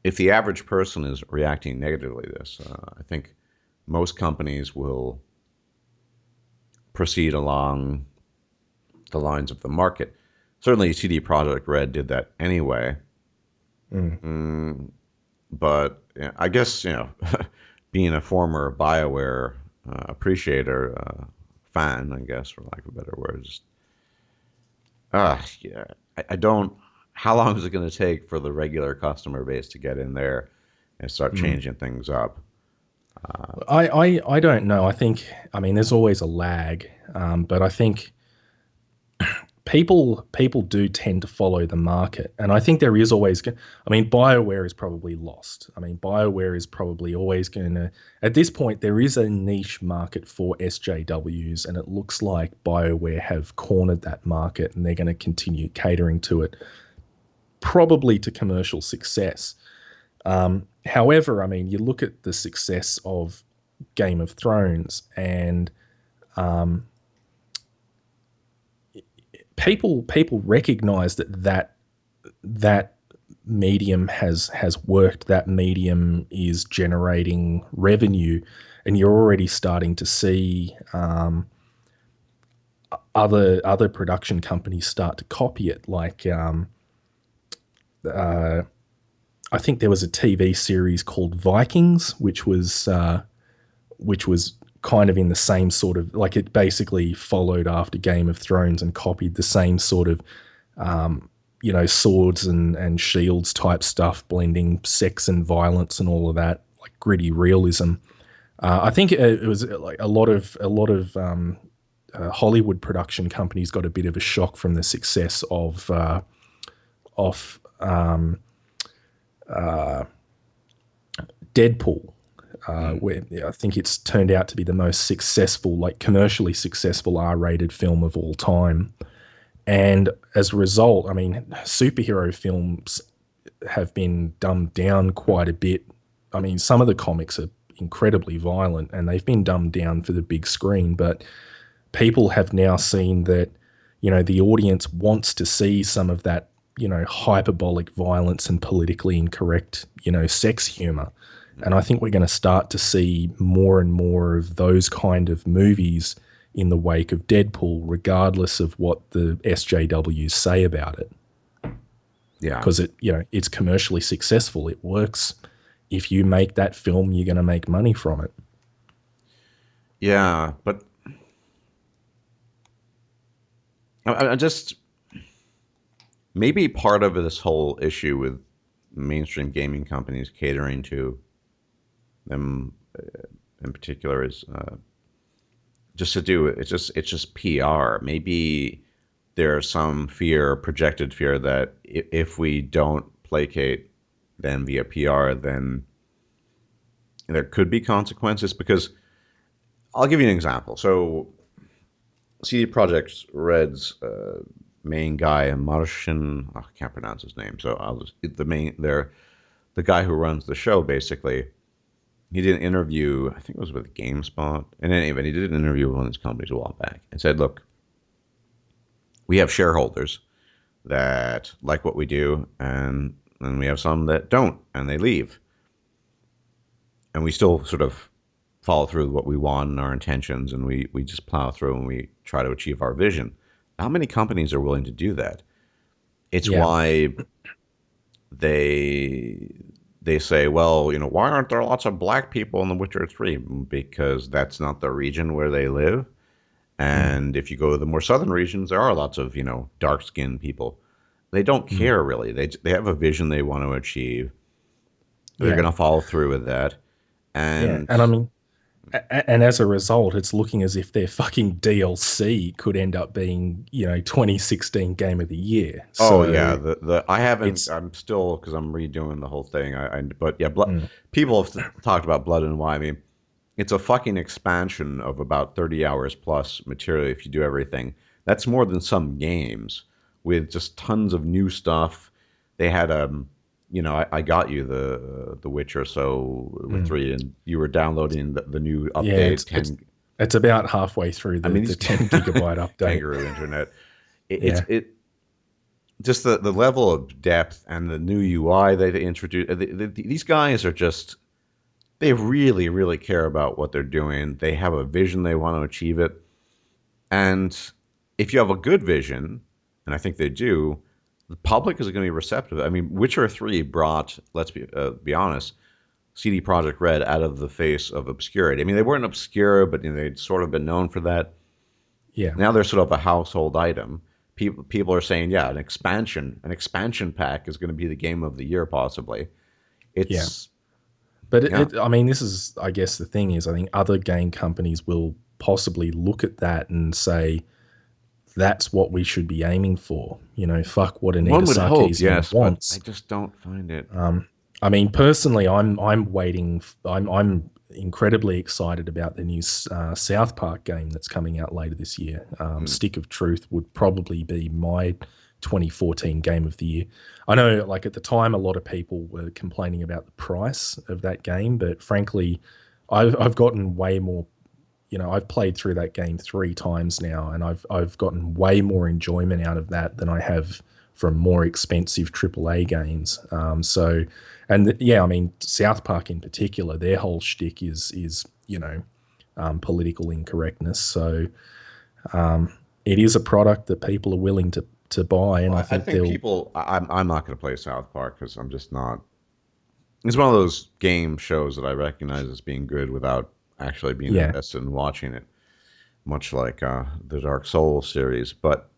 if the average person is reacting negatively to this, I think most companies will proceed along the lines of the market. Certainly, CD Projekt Red did that anyway. But I guess being a former BioWare appreciator, fan, I guess, for lack of better words. Yeah, I don't. How long is it going to take for the regular customer base to get in there and start changing things up? I don't know. I mean, there's always a lag, but I think people do tend to follow the market, and I think there is always. I mean, BioWare is probably lost. I mean, BioWare is probably always going to. At this point, there is a niche market for SJWs, and it looks like BioWare have cornered that market, and they're going to continue catering to it, probably to commercial success. However, I mean, you look at the success of Game of Thrones, and people recognize that medium has worked, that medium is generating revenue, and you're already starting to see other production companies start to copy it. Like I think there was a TV series called Vikings, which was kind of in the same sort of, like, it basically followed after Game of Thrones and copied the same sort of swords and shields type stuff, blending sex and violence and all of that, like gritty realism. I think it was like a lot of Hollywood production companies got a bit of a shock from the success of Deadpool, where I think it's turned out to be the most successful, like commercially successful R-rated film of all time. And as a result, I mean, superhero films have been dumbed down quite a bit. I mean, some of the comics are incredibly violent and they've been dumbed down for the big screen, but people have now seen that, the audience wants to see some of that, hyperbolic violence and politically incorrect, sex humor. And I think we're going to start to see more and more of those kind of movies in the wake of Deadpool, regardless of what the SJWs say about it. Yeah. Because it's commercially successful. It works. If you make that film, you're going to make money from it. Yeah, but I just maybe part of this whole issue with mainstream gaming companies catering to them in particular is just to do it's just PR. Maybe there's some fear, projected fear, that if we don't placate them via PR, then there could be consequences. Because I'll give you an example. So CD Projekt Red's main guy, Marcin, I can't pronounce his name, so I'll just the guy who runs the show. Basically, he did an interview, I think it was with GameSpot. In any event, he did an interview with one of these companies a while back and said, look, we have shareholders that like what we do, and we have some that don't, and they leave. And we still sort of follow through with what we want and our intentions, and we just plow through and we try to achieve our vision. How many companies are willing to do that? It's why they say, well, why aren't there lots of black people in The Witcher 3? Because that's not the region where they live. And if you go to the more southern regions, there are lots of, dark-skinned people. They don't care, really. They have a vision they want to achieve. They're going to follow through with that. And I mean, and as a result, it's looking as if their fucking DLC could end up being, 2016 Game of the Year. So, yeah, I haven't. I'm still, because I'm redoing the whole thing. But yeah, people have talked about Blood and Wine. I mean, it's a fucking expansion of about 30 hours plus material if you do everything. That's more than some games with just tons of new stuff. They had I got you the Witcher, so with 3, and you were downloading the new update. Yeah, it's about halfway through the 10 gigabyte update. Kangaroo internet. It just the level of depth and the new UI they introduced. These guys are just, they really, really care about what they're doing. They have a vision. They want to achieve it. And if you have a good vision, and I think they do, the public is going to be receptive. I mean, Witcher 3 brought, let's be honest, CD Projekt Red out of the face of obscurity. I mean, they weren't obscure, but they'd sort of been known for that. Yeah. Now they're sort of a household item. People are saying, yeah, an expansion pack is going to be the game of the year, possibly. But I mean, this is, I guess the thing is, I think other game companies will possibly look at that and say, that's what we should be aiming for. Fuck what Anita Sarkeesian wants. But I just don't find it. I mean, personally, I'm waiting. I'm incredibly excited about the new South Park game that's coming out later this year. Stick of Truth would probably be my 2014 game of the year. I know, like, at the time, a lot of people were complaining about the price of that game, but frankly, I've gotten way more. I've played through that game 3 times now, and I've gotten way more enjoyment out of that than I have from more expensive AAA games. Yeah, I mean, South Park in particular, their whole shtick is political incorrectness. So it is a product that people are willing to buy, and I Well, I think think they'll. people. I'm not going to play South Park because I'm just not. It's one of those game shows that I recognize as being good without actually being Yeah, invested in watching it. Much like the Dark Souls series, but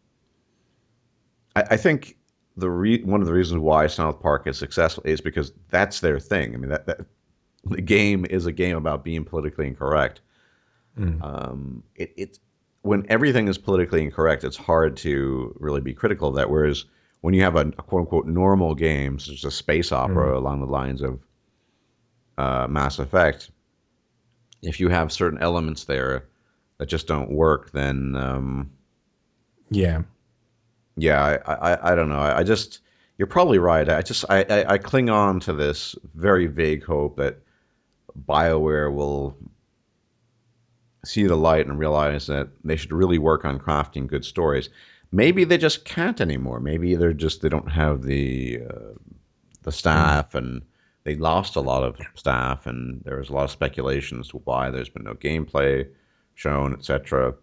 I think one of the reasons why South Park is successful is because that's their thing. I mean that the game is a game about being politically incorrect. mm, It when everything is politically incorrect, it's hard to really be critical of that. Whereas when you have a quote unquote normal game, such as a space mm, opera along the lines of Mass Effect, if you have certain elements there that just don't work, then yeah, yeah, I don't know. I just you're probably right. I cling on to this very vague hope that BioWare will see the light and realize that they should really work on crafting good stories. Maybe they just can't anymore. Maybe they don't have the mm, staff, and they lost a lot of staff, and there was a lot of speculation as to why there's been no gameplay shown, etc.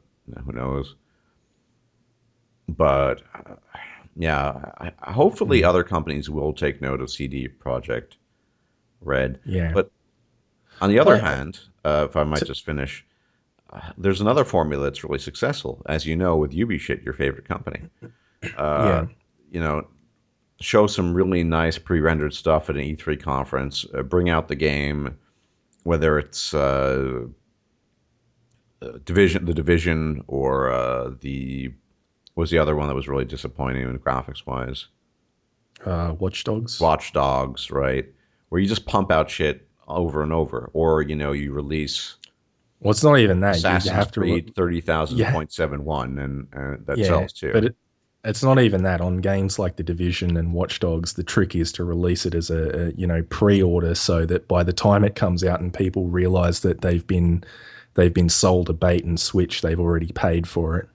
Who knows? But yeah, hopefully mm. other companies will take note of CD Project Red. Yeah. But on the other I, hand, if I might t- just finish, there's another formula that's really successful, as you know, with Ubishit, your favorite company. Uh, yeah, you know, show some really nice pre-rendered stuff at an E3 conference. Bring out the game, whether it's the Division, or the was the other one that was really disappointing in graphics wise. Watch Dogs. Watch Dogs, right? Where you just pump out shit over and over, or you release Well, it's not even that. You Assassin's have to. Creed Yeah, 30,000.71, and that yeah, sells too. but it's not even that on games like The Division and Watch Dogs. The trick is to release it as a pre-order, so that by the time it comes out and people realize that they've been sold a bait and switch, they've already paid for it.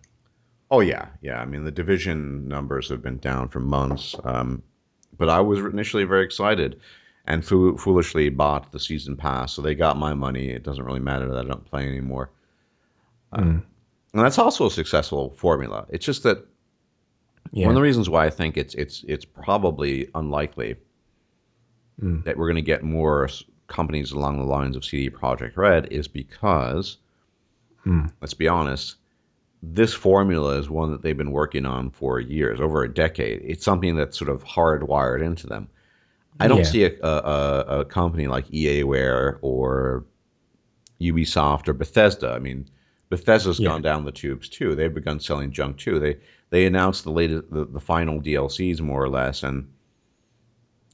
Oh yeah, yeah. I mean, the Division numbers have been down for months, but I was initially very excited, and foolishly bought the season pass, so they got my money. It doesn't really matter that I don't play anymore, Mm, and that's also a successful formula. It's just that one of yeah. the reasons why I think it's probably unlikely Mm, that we're going to get more companies along the lines of CD Projekt Red is because, mm, let's be honest, this formula is one that they've been working on for years, over a decade. It's something that's sort of hardwired into them. I don't yeah. see a company like EAware or Ubisoft or Bethesda. I mean, Bethesda's Yeah. gone down the tubes too. They've begun selling junk too. They announced the final DLCs more or less, and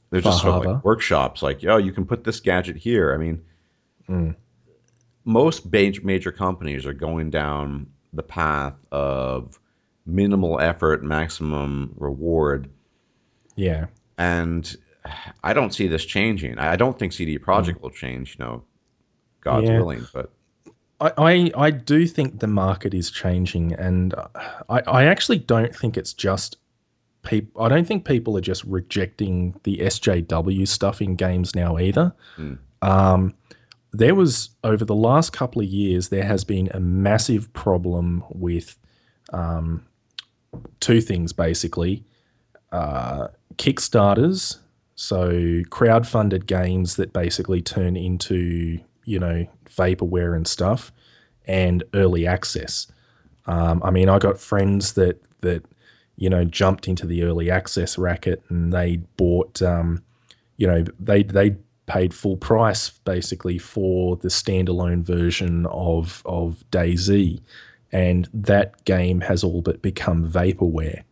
they're just sort of like Fahava. workshops. Like, oh, you can put this gadget here. I mean, Mm, most major companies are going down the path of minimal effort, maximum reward, yeah. and I don't see this changing. I don't think CD Mm, Projekt will change, God's yeah. willing, but I do think the market is changing, and I actually don't think it's just people. I don't think people are just rejecting the SJW stuff in games now either. mm, Um, there was over the last couple of years, there has been a massive problem with two things basically: Kickstarters, so crowd-funded games that basically turn into vaporware and stuff, and early access. I mean, I got friends that jumped into the early access racket, and they bought they paid full price basically for the standalone version of DayZ, and that game has all but become vaporware.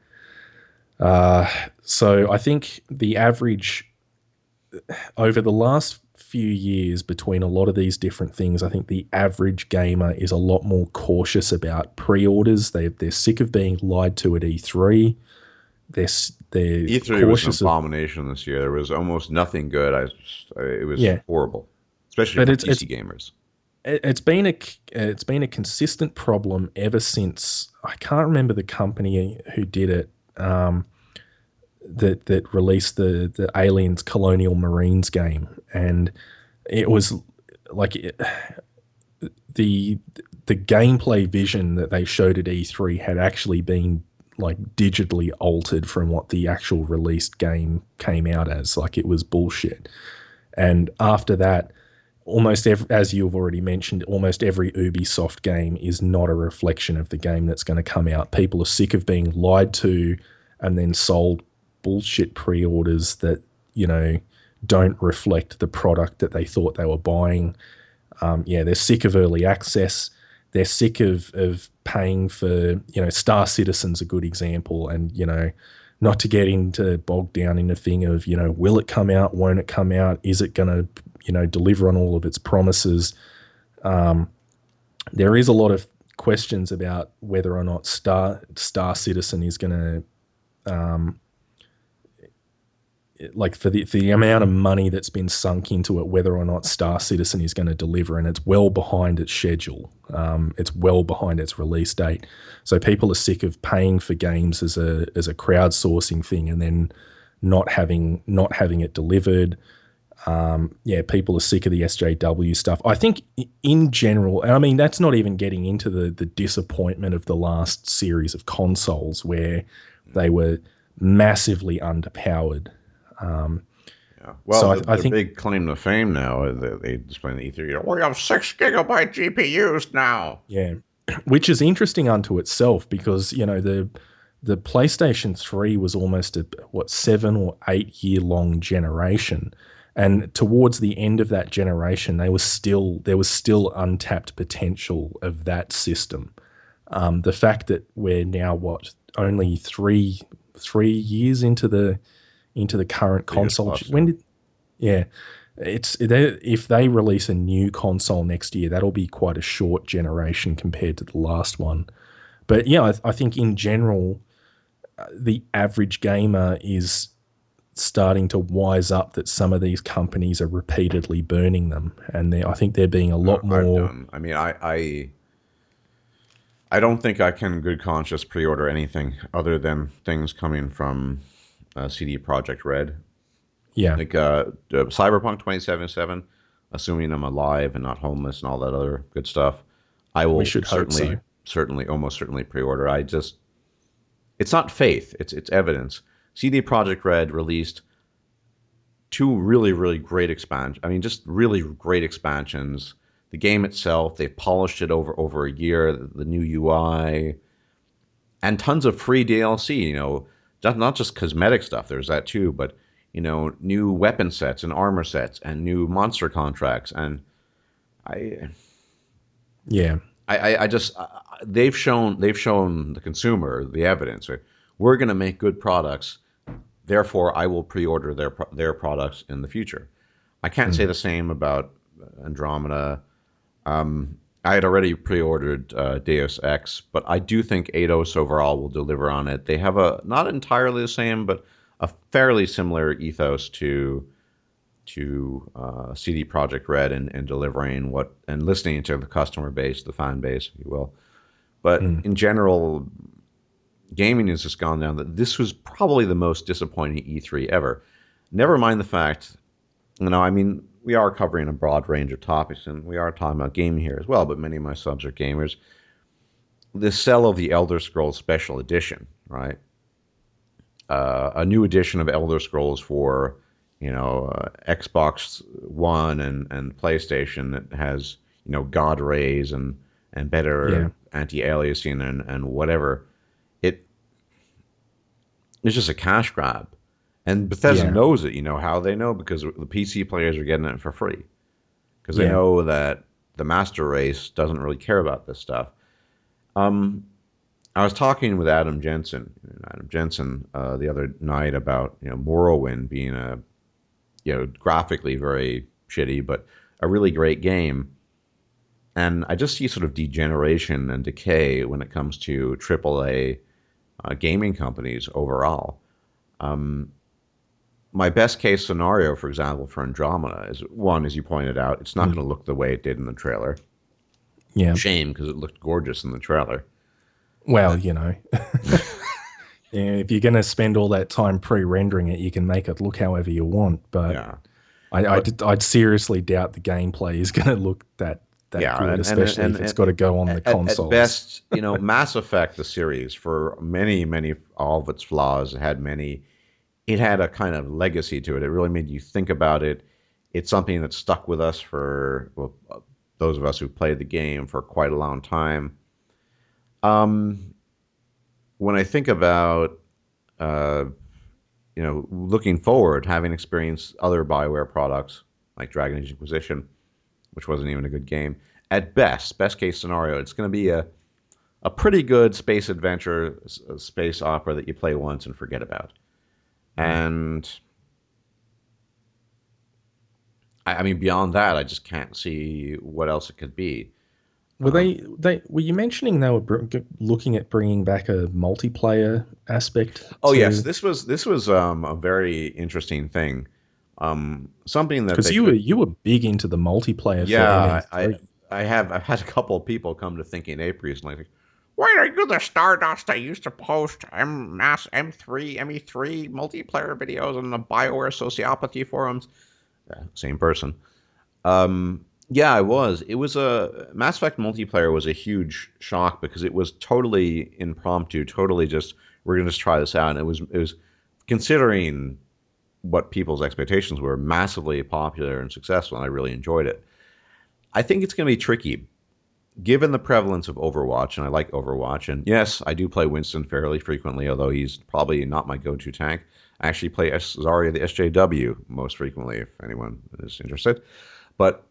So I think the average over the last few years between a lot of these different things, I think the average gamer is a lot more cautious about pre-orders. They're sick of being lied to at E3. They're E3 was an cautious of. abomination this year. There was almost nothing good. It was Yeah, horrible, especially but for it's PC it's gamers. it's been a consistent problem ever since. I can't remember the company who did it. that released the Aliens Colonial Marines game, and it was like the the gameplay vision that they showed at E3 had actually been like digitally altered from what the actual released game came out as. Like it was bullshit. And after that, almost every, as you've already mentioned, almost every Ubisoft game is not a reflection of the game that's going to come out. People are sick of being lied to and then sold bullshit pre-orders that, you know, don't reflect the product that they thought they were buying. They're sick of early access. They're sick of paying for, you know, Star Citizen's a good example. And, you know, not to get into bogged down in the thing of, you know, will it come out? Won't it come out? Is it going to, you know, deliver on all of its promises? There is a lot of questions about whether or not Star Citizen is going to, like for the amount of money that's been sunk into it, whether or not Star Citizen is going to deliver, and it's well behind its schedule. It's well behind its release date. So people are sick of paying for games as a crowdsourcing thing and then not having it delivered. People are sick of the SJW stuff. I think in general, and I mean that's not even getting into the disappointment of the last series of consoles where they were massively underpowered. Well, I their think, big claim to fame now is that they display in the E3. We have 6 gigabyte GPUs now. yeah, which is interesting unto itself because, you know, the PlayStation 3 was almost a 7 or 8 year long generation, and towards the end of that generation, there was still untapped potential of that system. The fact that we're now only 3 years into the current 3 years console. plus, When yeah. did Yeah, if they release a new console next year, that'll be quite a short generation compared to the last one. But yeah, I think in general, the average gamer is starting to wise up that some of these companies are repeatedly burning them, and I think they're being a lot I've more. done. I mean, I don't think I can, in good conscience, pre-order anything other than things coming from CD Projekt Red. Yeah, Like Cyberpunk 2077, assuming I'm alive and not homeless and all that other good stuff, I we will should hope so. almost certainly pre-order. It's not faith, it's evidence. CD Projekt Red released 2 really great expansions. I mean, just really great expansions. The game itself, they've polished it over a year. The new UI and tons of free DLC. You know, not just cosmetic stuff. There's that too, but you know, new weapon sets and armor sets and new monster contracts. And I, Yeah, I just they've shown the consumer the evidence. Right? We're going to make good products. Therefore, I will pre-order their products in the future. I can't say mm. the same about Andromeda. I had already pre-ordered Deus Ex, but I do think Eidos overall will deliver on it. They have a not entirely the same, but a fairly similar ethos to CD Projekt Red and delivering what and listening to the customer base, the fan base, if you will. But Mm. in general, gaming has just gone down. That this was probably the most disappointing E3 ever. Never mind the fact, you know, I mean, we are covering a broad range of topics, and we are talking about gaming here as well. But many of my subs are gamers. The sell of the Elder Scrolls Special Edition, right? A new edition of Elder Scrolls for, you know, Xbox One and PlayStation that has, you know, God rays and Yeah, better anti-aliasing and whatever. It it's just a cash grab. And Bethesda yeah, knows it. You know how they know? Because the PC players are getting it for free. Because they yeah. know that the master race doesn't really care about this stuff. Um, I was talking with Adam Jensen, the other night about, you know, Morrowind being a, you know, graphically very shitty, but a really great game. And I just see sort of degeneration and decay when it comes to AAA gaming companies overall. Um, my best case scenario, for example, for Andromeda is one, as you pointed out, it's not Mm. going to look the way it did in the trailer. Yeah. Shame because it looked gorgeous in the trailer. Well, you know, Yeah, if you're going to spend all that time pre-rendering it, you can make it look however you want. But Yeah, I but I'd seriously doubt the gameplay is going to look that yeah, good, and especially if it's got to go on the at consoles. best, Mass Effect, the series, for many all of its flaws, it had a kind of legacy to it. It really made you think about it. It's something that stuck with us for, well, those of us who played the game for quite a long time. Um, when I think about uh, looking forward, having experienced other Bioware products like Dragon Age Inquisition, which wasn't even a good game. At best case scenario, it's going to be a pretty good space adventure, space opera that you play once and forget about. Mm. And I mean, beyond that, I just can't see what else it could be. Were Um, they were you mentioning they were looking at bringing back a multiplayer aspect oh yes, to? this was a very interesting thing. Something that Because they could. you were big into the multiplayer for Yeah, ME3. I've had a couple of people come to Thinking-Ape recently. Like, wait, are you the Stardust I used to post M3 ME3 multiplayer videos on the Bioware sociopathy forums? Yeah, same person. Yeah, I was. It was a Mass Effect multiplayer was a huge shock because it was totally impromptu, totally just we're gonna just try this out. And it was considering what people's expectations were, massively popular and successful, and I really enjoyed it. I think it's going to be tricky given the prevalence of Overwatch, and I like Overwatch. And yes, I do play Winston fairly frequently, although he's probably not my go-to tank. I actually play Zarya the SJW most frequently, if anyone is interested. But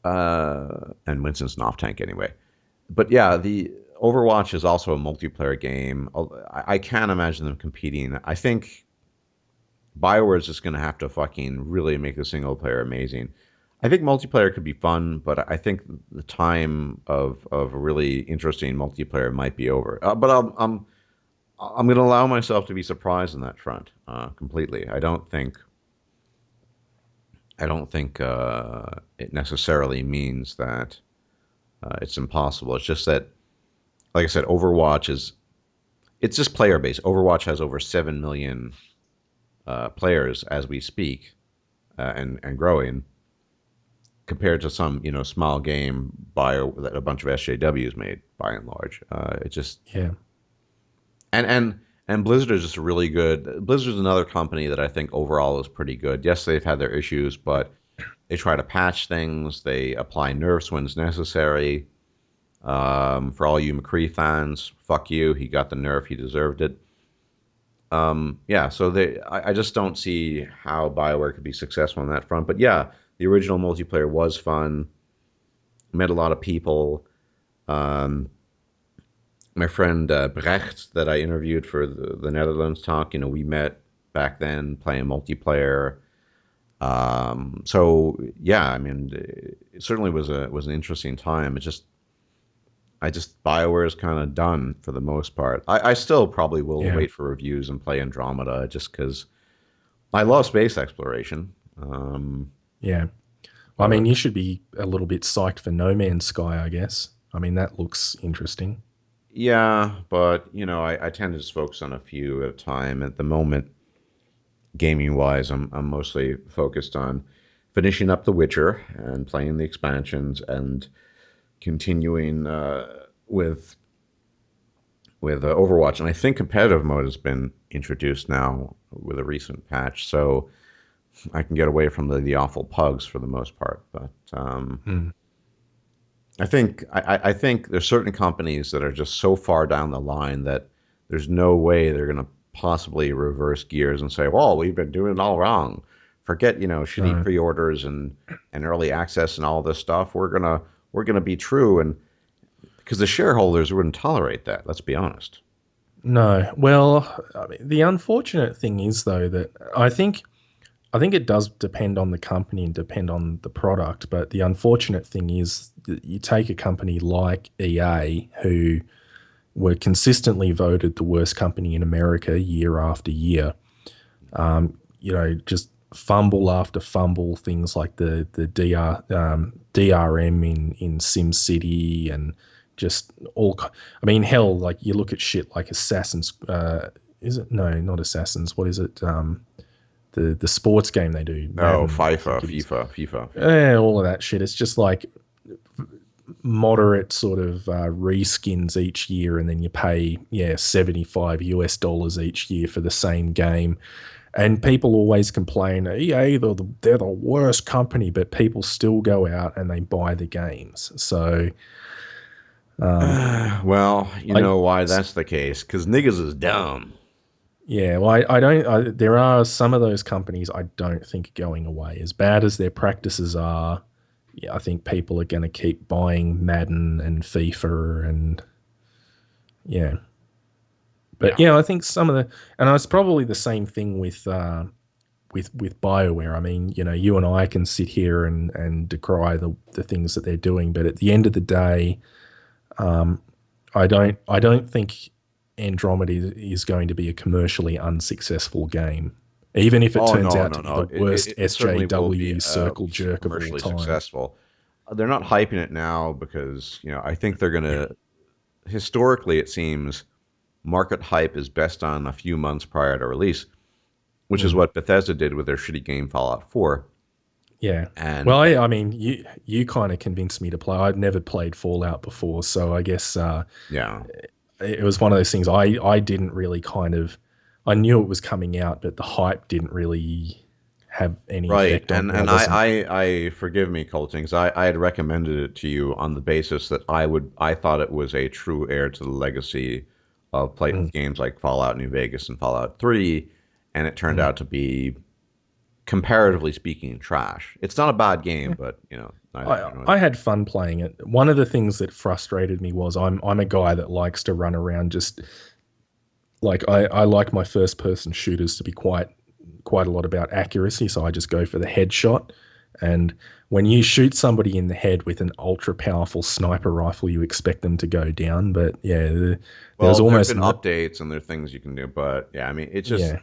and Winston's an off tank anyway. But yeah, the Overwatch is also a multiplayer game. I can't imagine them competing. I think BioWare is just going to have to fucking really make the single player amazing. I think multiplayer could be fun, but I think the time of a really interesting multiplayer might be over. But I'm going to allow myself to be surprised on that front completely. I don't think it necessarily means that it's impossible. It's just that, like I said, Overwatch is it's just player based. Overwatch has over 7 million players as we speak, and growing, compared to some small game that a bunch of SJWs made by and large. It just Yeah, and and and Blizzard is just really good. Blizzard is another company that I think overall is pretty good. Yes, they've had their issues, but they try to patch things. They apply nerfs when it's necessary. For all you McCree fans, fuck you. He got the nerf. He deserved it. Yeah, so I just don't see how Bioware could be successful on that front. But yeah, the original multiplayer was fun. Met a lot of people. Um, my friend Brecht that I interviewed for the Netherlands talk, we met back then playing multiplayer. So yeah, I mean, it certainly was an interesting time. I just Bioware is kind of done for the most part. I still probably will yeah, wait for reviews and play Andromeda just because I love space exploration. yeah. I mean, But you should be a little bit psyched for No Man's Sky, I guess. I mean, that looks interesting. yeah, but I tend to just focus on a few at a time. At the moment, gaming wise, I'm mostly focused on finishing up The Witcher and playing the expansions and continuing with Overwatch. And I think competitive mode has been introduced now with a recent patch, so I can get away from the awful pugs for the most part. But Hmm. I think there's certain companies that are just so far down the line that there's no way they're going to possibly reverse gears and say, "Well, we've been doing it all wrong." Forget shitty No, pre-orders and early access and all this stuff. We're gonna be true, and because the shareholders wouldn't tolerate that. Let's be honest. no. Well, I mean, the unfortunate thing is though that I think it does depend on the company and depend on the product. But the unfortunate thing is that you take a company like EA, who were consistently voted the worst company in America year after year. Just fumble after fumble, things like the DRM in SimCity and just I mean, hell, like you look at shit like Assassin's. Is it no, not Assassins? What is it? The sports game they do, Oh, Madden, I FIFA, think it is. FIFA. All of that shit. It's just like moderate sort of reskins each year, and then you pay $75 each year for the same game. And people always complain, EA, they're the worst company, but people still go out and they buy the games. So, um, Well, you I, know why that's the case? Because niggas is dumb. yeah, well, I don't, there are some of those companies I don't think are going away. As bad as their practices are, yeah, I think people are going to keep buying Madden and FIFA and, yeah. But Yeah. yeah, I think some of the, and it's probably the same thing with BioWare. I mean, you and I can sit here and decry the things that they're doing, but at the end of the day, um, I don't think Andromeda is going to be a commercially unsuccessful game, even if it Oh turns no, out no, to be no. the worst It certainly will be SJW circle jerk of all commercially time. successful. They're not hyping it now because I think they're gonna. Historically, it seems market hype is best on a few months prior to release, which is Mm, what Bethesda did with their shitty game Fallout 4. yeah. And Well, I mean, you kind of convinced me to play. I'd never played Fallout before, so I guess yeah, it was one of those things I didn't really kind of I knew it was coming out, but the hype didn't really have any right. effect on me. I And wasn't. I forgive me, Coltings. I had recommended it to you on the basis that I thought it was a true heir to the legacy of play Mm, games like Fallout New Vegas and Fallout 3, and it turned mm. out to be comparatively speaking trash. It's not a bad game, Yeah. but neither I here nor I there. had fun playing it. One of the things that frustrated me was I'm a guy that likes to run around just like I like my first person shooters to be quite a lot about accuracy, so I just go for the headshot. And when you shoot somebody in the head with an ultra powerful sniper rifle, you expect them to go down. But yeah, there was Well, there have almost been updates and there are things you can do, but yeah, I mean, it's just yeah.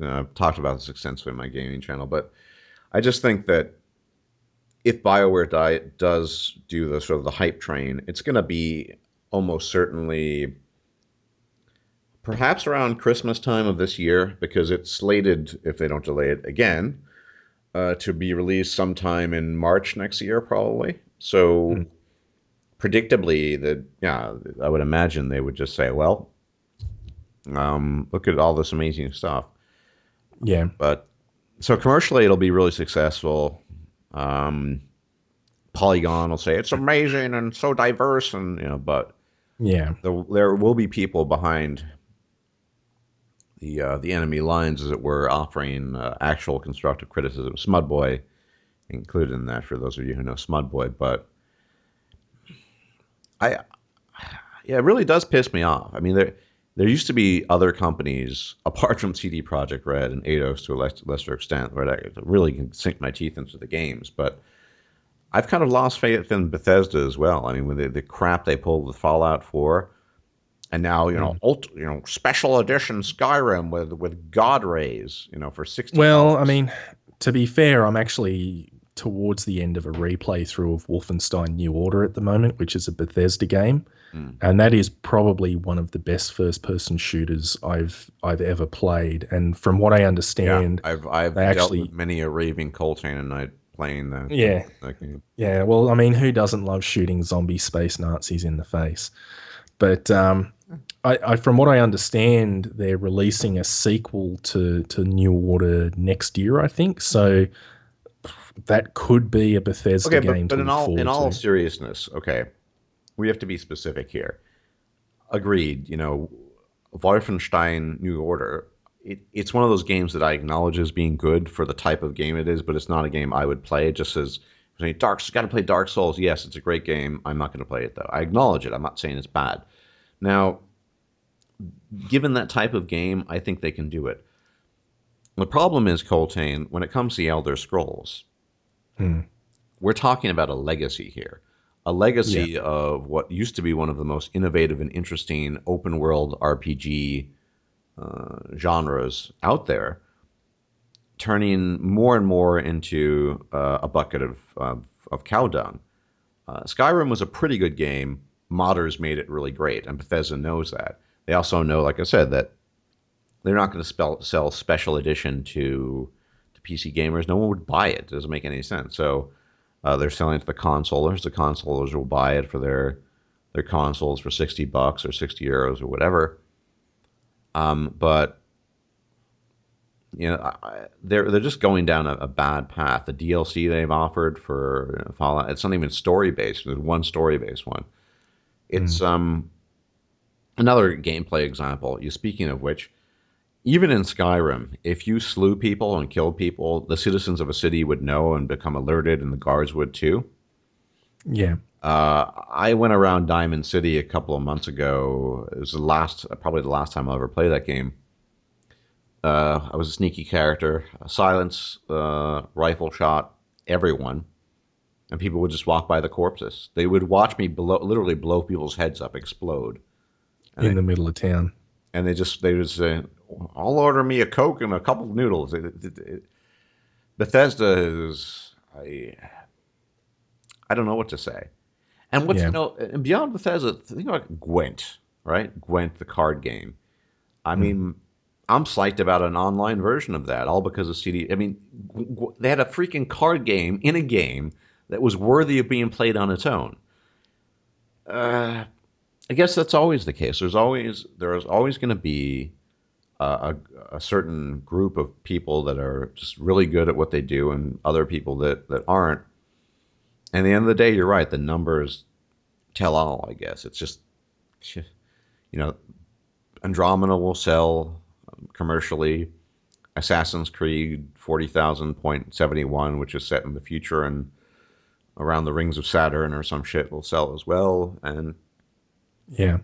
I've talked about this extensively on my gaming channel, but I just think that if BioWare does do the sort of the hype train, it's going to be almost certainly perhaps around Christmas time of this year because it's slated, if they don't delay it again, to be released sometime in March next year, probably. So Mm, predictably, I would imagine they would just say, well, look at all this amazing stuff. yeah, But so commercially, it'll be really successful. Um, Polygon will say it's amazing and so diverse, and but yeah, there will be people behind the enemy lines, as it were, offering actual constructive criticism. Smudboy included in that, for those of you who know Smudboy. But I, yeah, it really does piss me off. I mean, there used to be other companies apart from CD Projekt Red and Eidos to a lesser extent where I really can sink my teeth into the games, but I've kind of lost faith in Bethesda as well. I mean, with the crap they pulled with Fallout 4, and now mm. special edition Skyrim with God rays, for Well, I $60. mean, to be fair, I'm actually towards the end of a replay through of Wolfenstein New Order at the moment, which is a Bethesda game, Hmm. and that is probably one of the best first-person shooters I've ever played. And from what I Yeah, understand, they I've dealt with actually, many a raving Coltrane and night playing yeah, that game. yeah. Well, I mean, who doesn't love shooting zombie space Nazis in the face? But from what I understand, they're releasing a sequel to New Order next year, I think. So that could be a Bethesda Okay, game but to look in forward all to. seriousness, okay, we have to be specific here. Agreed. Wolfenstein New Order. It's one of those games that I acknowledge as being good for the type of game it is, but it's not a game I would play. It just says, got to play Dark Souls. Yes, it's a great game. I'm not going to play it though. I acknowledge it. I'm not saying it's bad. Now, given that type of game, I think they can do it. The problem is, Coltane, when it comes to the Elder Scrolls, Hmm. we're talking about a legacy here. A Yeah. legacy of what used to be one of the most innovative and interesting open world RPG genres out there, turning more and more into a bucket of cow dung. Skyrim was a pretty good game, modders made it really great, and Bethesda knows that. They also know, like I said, that they're not going to sell special edition to PC gamers. No one would buy it. It doesn't make any sense. So they're selling it to the consolers. The consolers will buy it for their consoles for $60 or €60 or whatever. But they're just going down a bad path. The DLC they've offered for Fallout, it's not even story based. There's one story based one. It's Mm. another gameplay example. You speaking of which, even in Skyrim, if you slew people and killed people, the citizens of a city would know and become alerted, and the guards would too. Yeah. I went around Diamond City a couple of months ago. It was probably the last time I'll ever play that game. I was a sneaky character, silence, rifle shot everyone, and people would just walk by the corpses. They would watch me literally blow people's heads up, explode, and In the middle of town. they would say, "I'll order me a Coke and a couple of noodles." Bethesda is I don't know what to say. And Yeah. and beyond Bethesda, think about Gwent, right? Gwent, the card game. I Mm. mean, I'm psyched about an online version of that, all because of CD. I mean, they had a freaking card game in a game that was worthy of being played on its own. Uh, I guess that's always the case. There's always going to be a certain group of people that are just really good at what they do, and other people that aren't. And at the end of the day, you're right. The numbers tell all. I guess it's just you know Andromeda will sell commercially. Assassin's Creed 40,000.71, which is set in the future and around the rings of Saturn or some shit, will sell as well. And Yeah.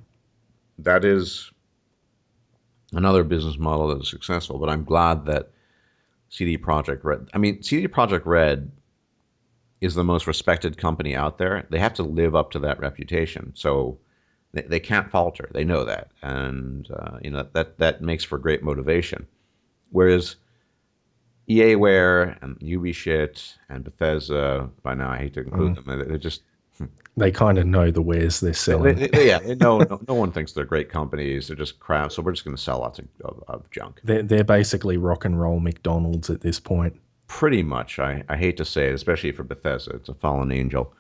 that is another business model that is successful. But I'm glad that CD Projekt Red. I mean, CD Projekt Red is the most respected company out there. They have to live up to that reputation. So they can't falter. They know that, and that makes for great motivation. Whereas EAware and Ubi shit and Bethesda, by now I hate to include Mm. them, they're just They kind of know the wares they're selling. yeah, no one thinks they're great companies. They're just crap. So we're just going to sell lots of junk. They're basically rock and roll McDonald's at this point. Pretty much. I hate to say it, especially for Bethesda. It's a fallen angel.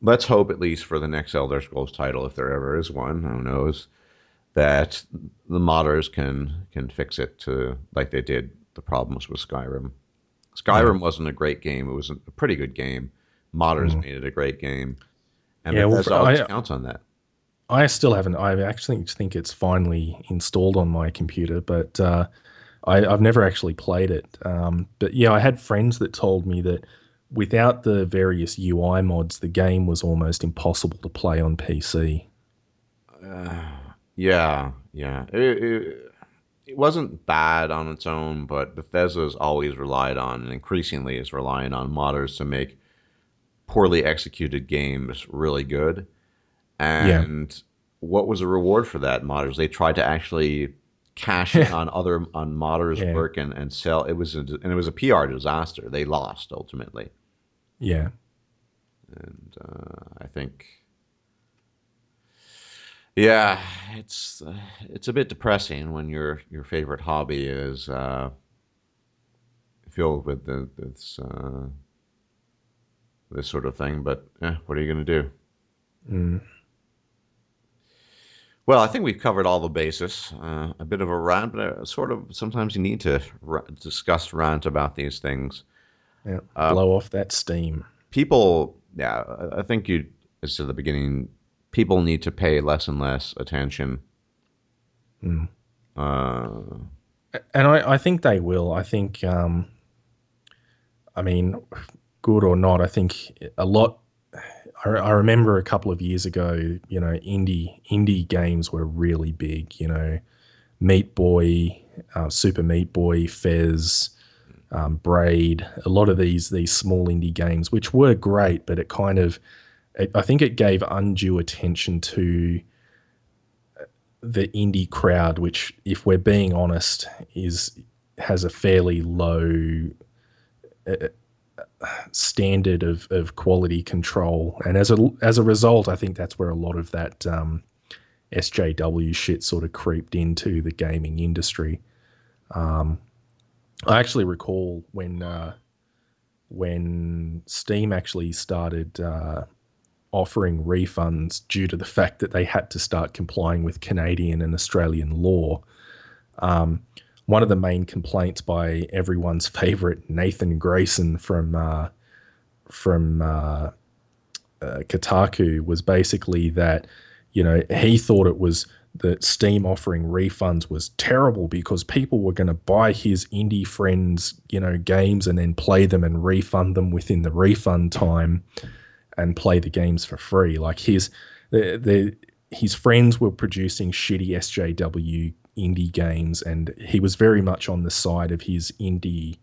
Let's hope, at least for the next Elder Scrolls title, if there ever is one, who knows, that the modders can fix it to like they did the problems with Skyrim. Yeah. Skyrim wasn't a great game. It was a pretty good game. Modders Mm. made it a great game, and Yeah. Well, Bethesda always counts on that. I still haven't. I actually think it's finally installed on my computer, but I've never actually played it. But yeah, I had friends that told me that without the various UI mods, the game was almost impossible to play on PC. Yeah, yeah. It wasn't bad on its own, but Bethesda's always relied on, and increasingly is relying on modders to make poorly executed games really good. Yeah. And what was the reward for that? Modders, they tried to actually cash in on modders' Yeah. work and sell. It was a PR disaster. They lost ultimately, Yeah. and I think yeah, it's a bit depressing when your favorite hobby is filled with this sort of thing. But what are you going to do? Mm. Well, I think we've covered all the bases. A bit of a rant, but sort of sometimes you need to discuss rant about these things. Yeah. Uh, Blow off that steam. People, yeah, I think you, as to the beginning, people need to pay less and less attention. Mm. Uh, And I think they will. I think, I mean, good or not, I think a lot. I remember a couple of years ago, indie games were really big. Meat Boy, Super Meat Boy, Fez, Braid. A lot of these small indie games, which were great, but I think it gave undue attention to the indie crowd, which, if we're being honest, has a fairly low standard of quality control, and as a result, I think that's where a lot of that SJW shit sort of creeped into the gaming industry. I actually recall when Steam actually started offering refunds due to the fact that they had to start complying with Canadian and Australian law. Um, One of the main complaints by everyone's favorite Nathan Grayson from Kotaku was basically that, he thought it was that Steam offering refunds was terrible because people were going to buy his indie friends, games and then play them and refund them within the refund time and play the games for free. Like his friends were producing shitty SJW indie games, and he was very much on the side of his indie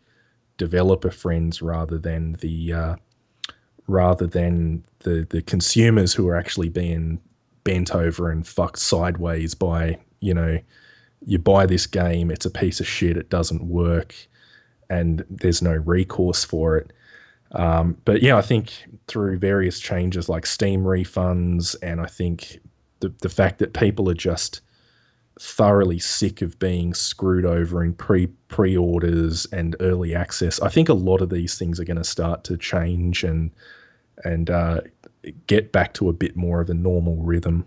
developer friends rather than the consumers who are actually being bent over and fucked sideways by, you buy this game, it's a piece of shit, it doesn't work, and there's no recourse for it. But yeah, I think through various changes like Steam refunds, and I think the fact that people are just thoroughly sick of being screwed over in pre-orders and early access, I think a lot of these things are going to start to change and get back to a bit more of a normal rhythm.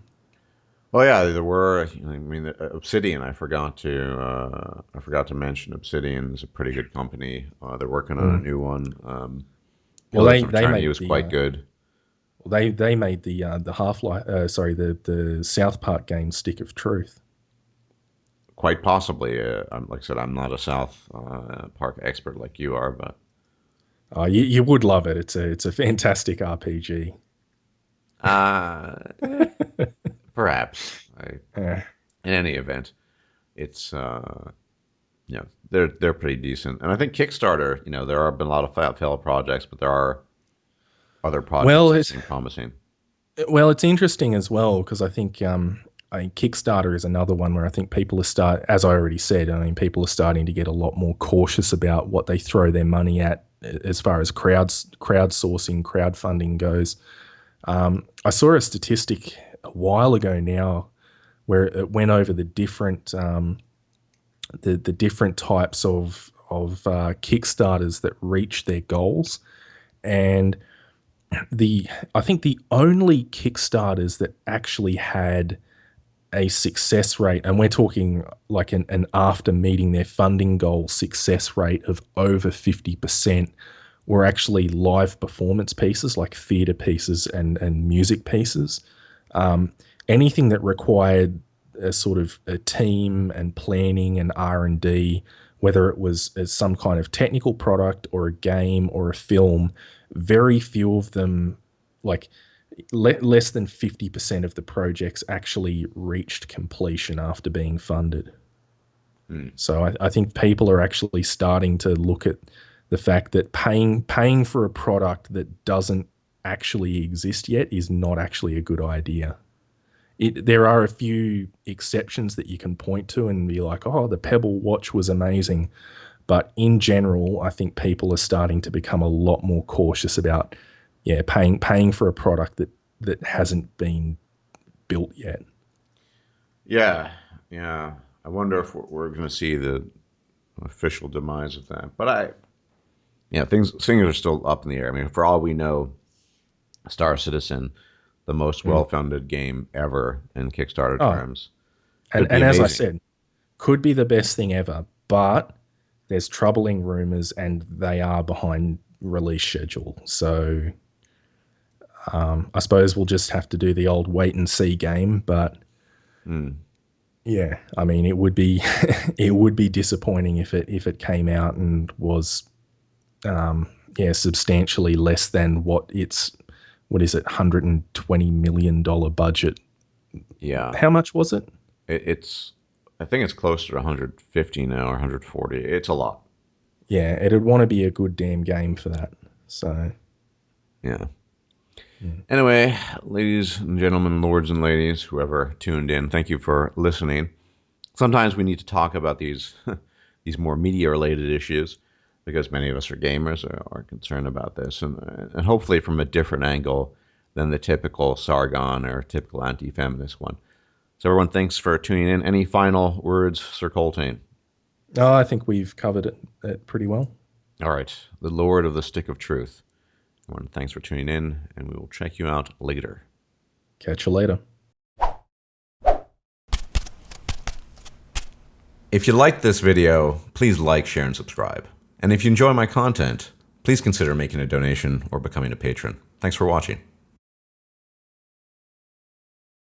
Well, yeah, there were. I mean, Obsidian. I forgot to mention Obsidian is a pretty good company. They're working on a Mm. new one. Well, Pillars of they Eternity made was quite good. they made the Half Life, sorry, the South Park game Stick of Truth. Quite possibly. Like I said, I'm not a South Park expert like you are, but You would love it. It's a fantastic RPG. uh, perhaps. Uh, In any event, it's they're pretty decent, and I think Kickstarter. There have been a lot of failed projects, but there are other projects well, that it's seem promising. it's interesting as well because I Kickstarter is another one where I think people as I already said, I mean, people are starting to get a lot more cautious about what they throw their money at as far as crowdsourcing, crowdfunding goes. I saw a statistic a while ago now where it went over the different types of Kickstarters that reach their goals, and the I think the only Kickstarters that actually had a success rate, and we're talking like an after meeting their funding goal success rate of over 50%, were actually live performance pieces like theatre pieces and music pieces. Um, Anything that required a sort of a team and planning and R&D, whether it was as some kind of technical product or a game or a film, very few of them, like less than 50% of the projects actually reached completion after being funded. Hmm. So I think people are actually starting to look at the fact that paying for a product that doesn't actually exist yet is not actually a good idea. There are a few exceptions that you can point to and be like, oh, the Pebble watch was amazing. But in general, I think people are starting to become a lot more cautious about, yeah, paying for a product that hasn't been built yet. Yeah, yeah. I wonder if we're going to see the official demise of that. But things are still up in the air. I mean, for all we know, Star Citizen, the most Mm. well-funded game ever in Kickstarter Oh, terms, and could be and as I amazing. said, could be the best thing ever, but there's troubling rumors and they are behind release schedule. So I suppose we'll just have to do the old wait and see game. But Hmm. yeah, I mean, it would be it would be disappointing if it came out and was yeah, substantially less than what is it, $120 million budget. Yeah, How much was it? it's. I think it's closer to 150 now or 140. It's a lot. Yeah, it'd want to be a good damn game for that. So Yeah. mm. Anyway, ladies and gentlemen, lords and ladies, whoever tuned in, thank you for listening. Sometimes we need to talk about these these more media related issues. because many of us are gamers, are concerned about this, and hopefully from a different angle than the typical Sargon or typical anti-feminist one. So everyone, thanks for tuning in. Any final words, Sir Coltane? Oh, I think we've covered it pretty well. All right, the Lord of the Stick of Truth. Everyone, thanks for tuning in, and we will check you out later. Catch you later. If you liked this video, please like, share, and subscribe. And if you enjoy my content, please consider making a donation or becoming a patron. Thanks for watching.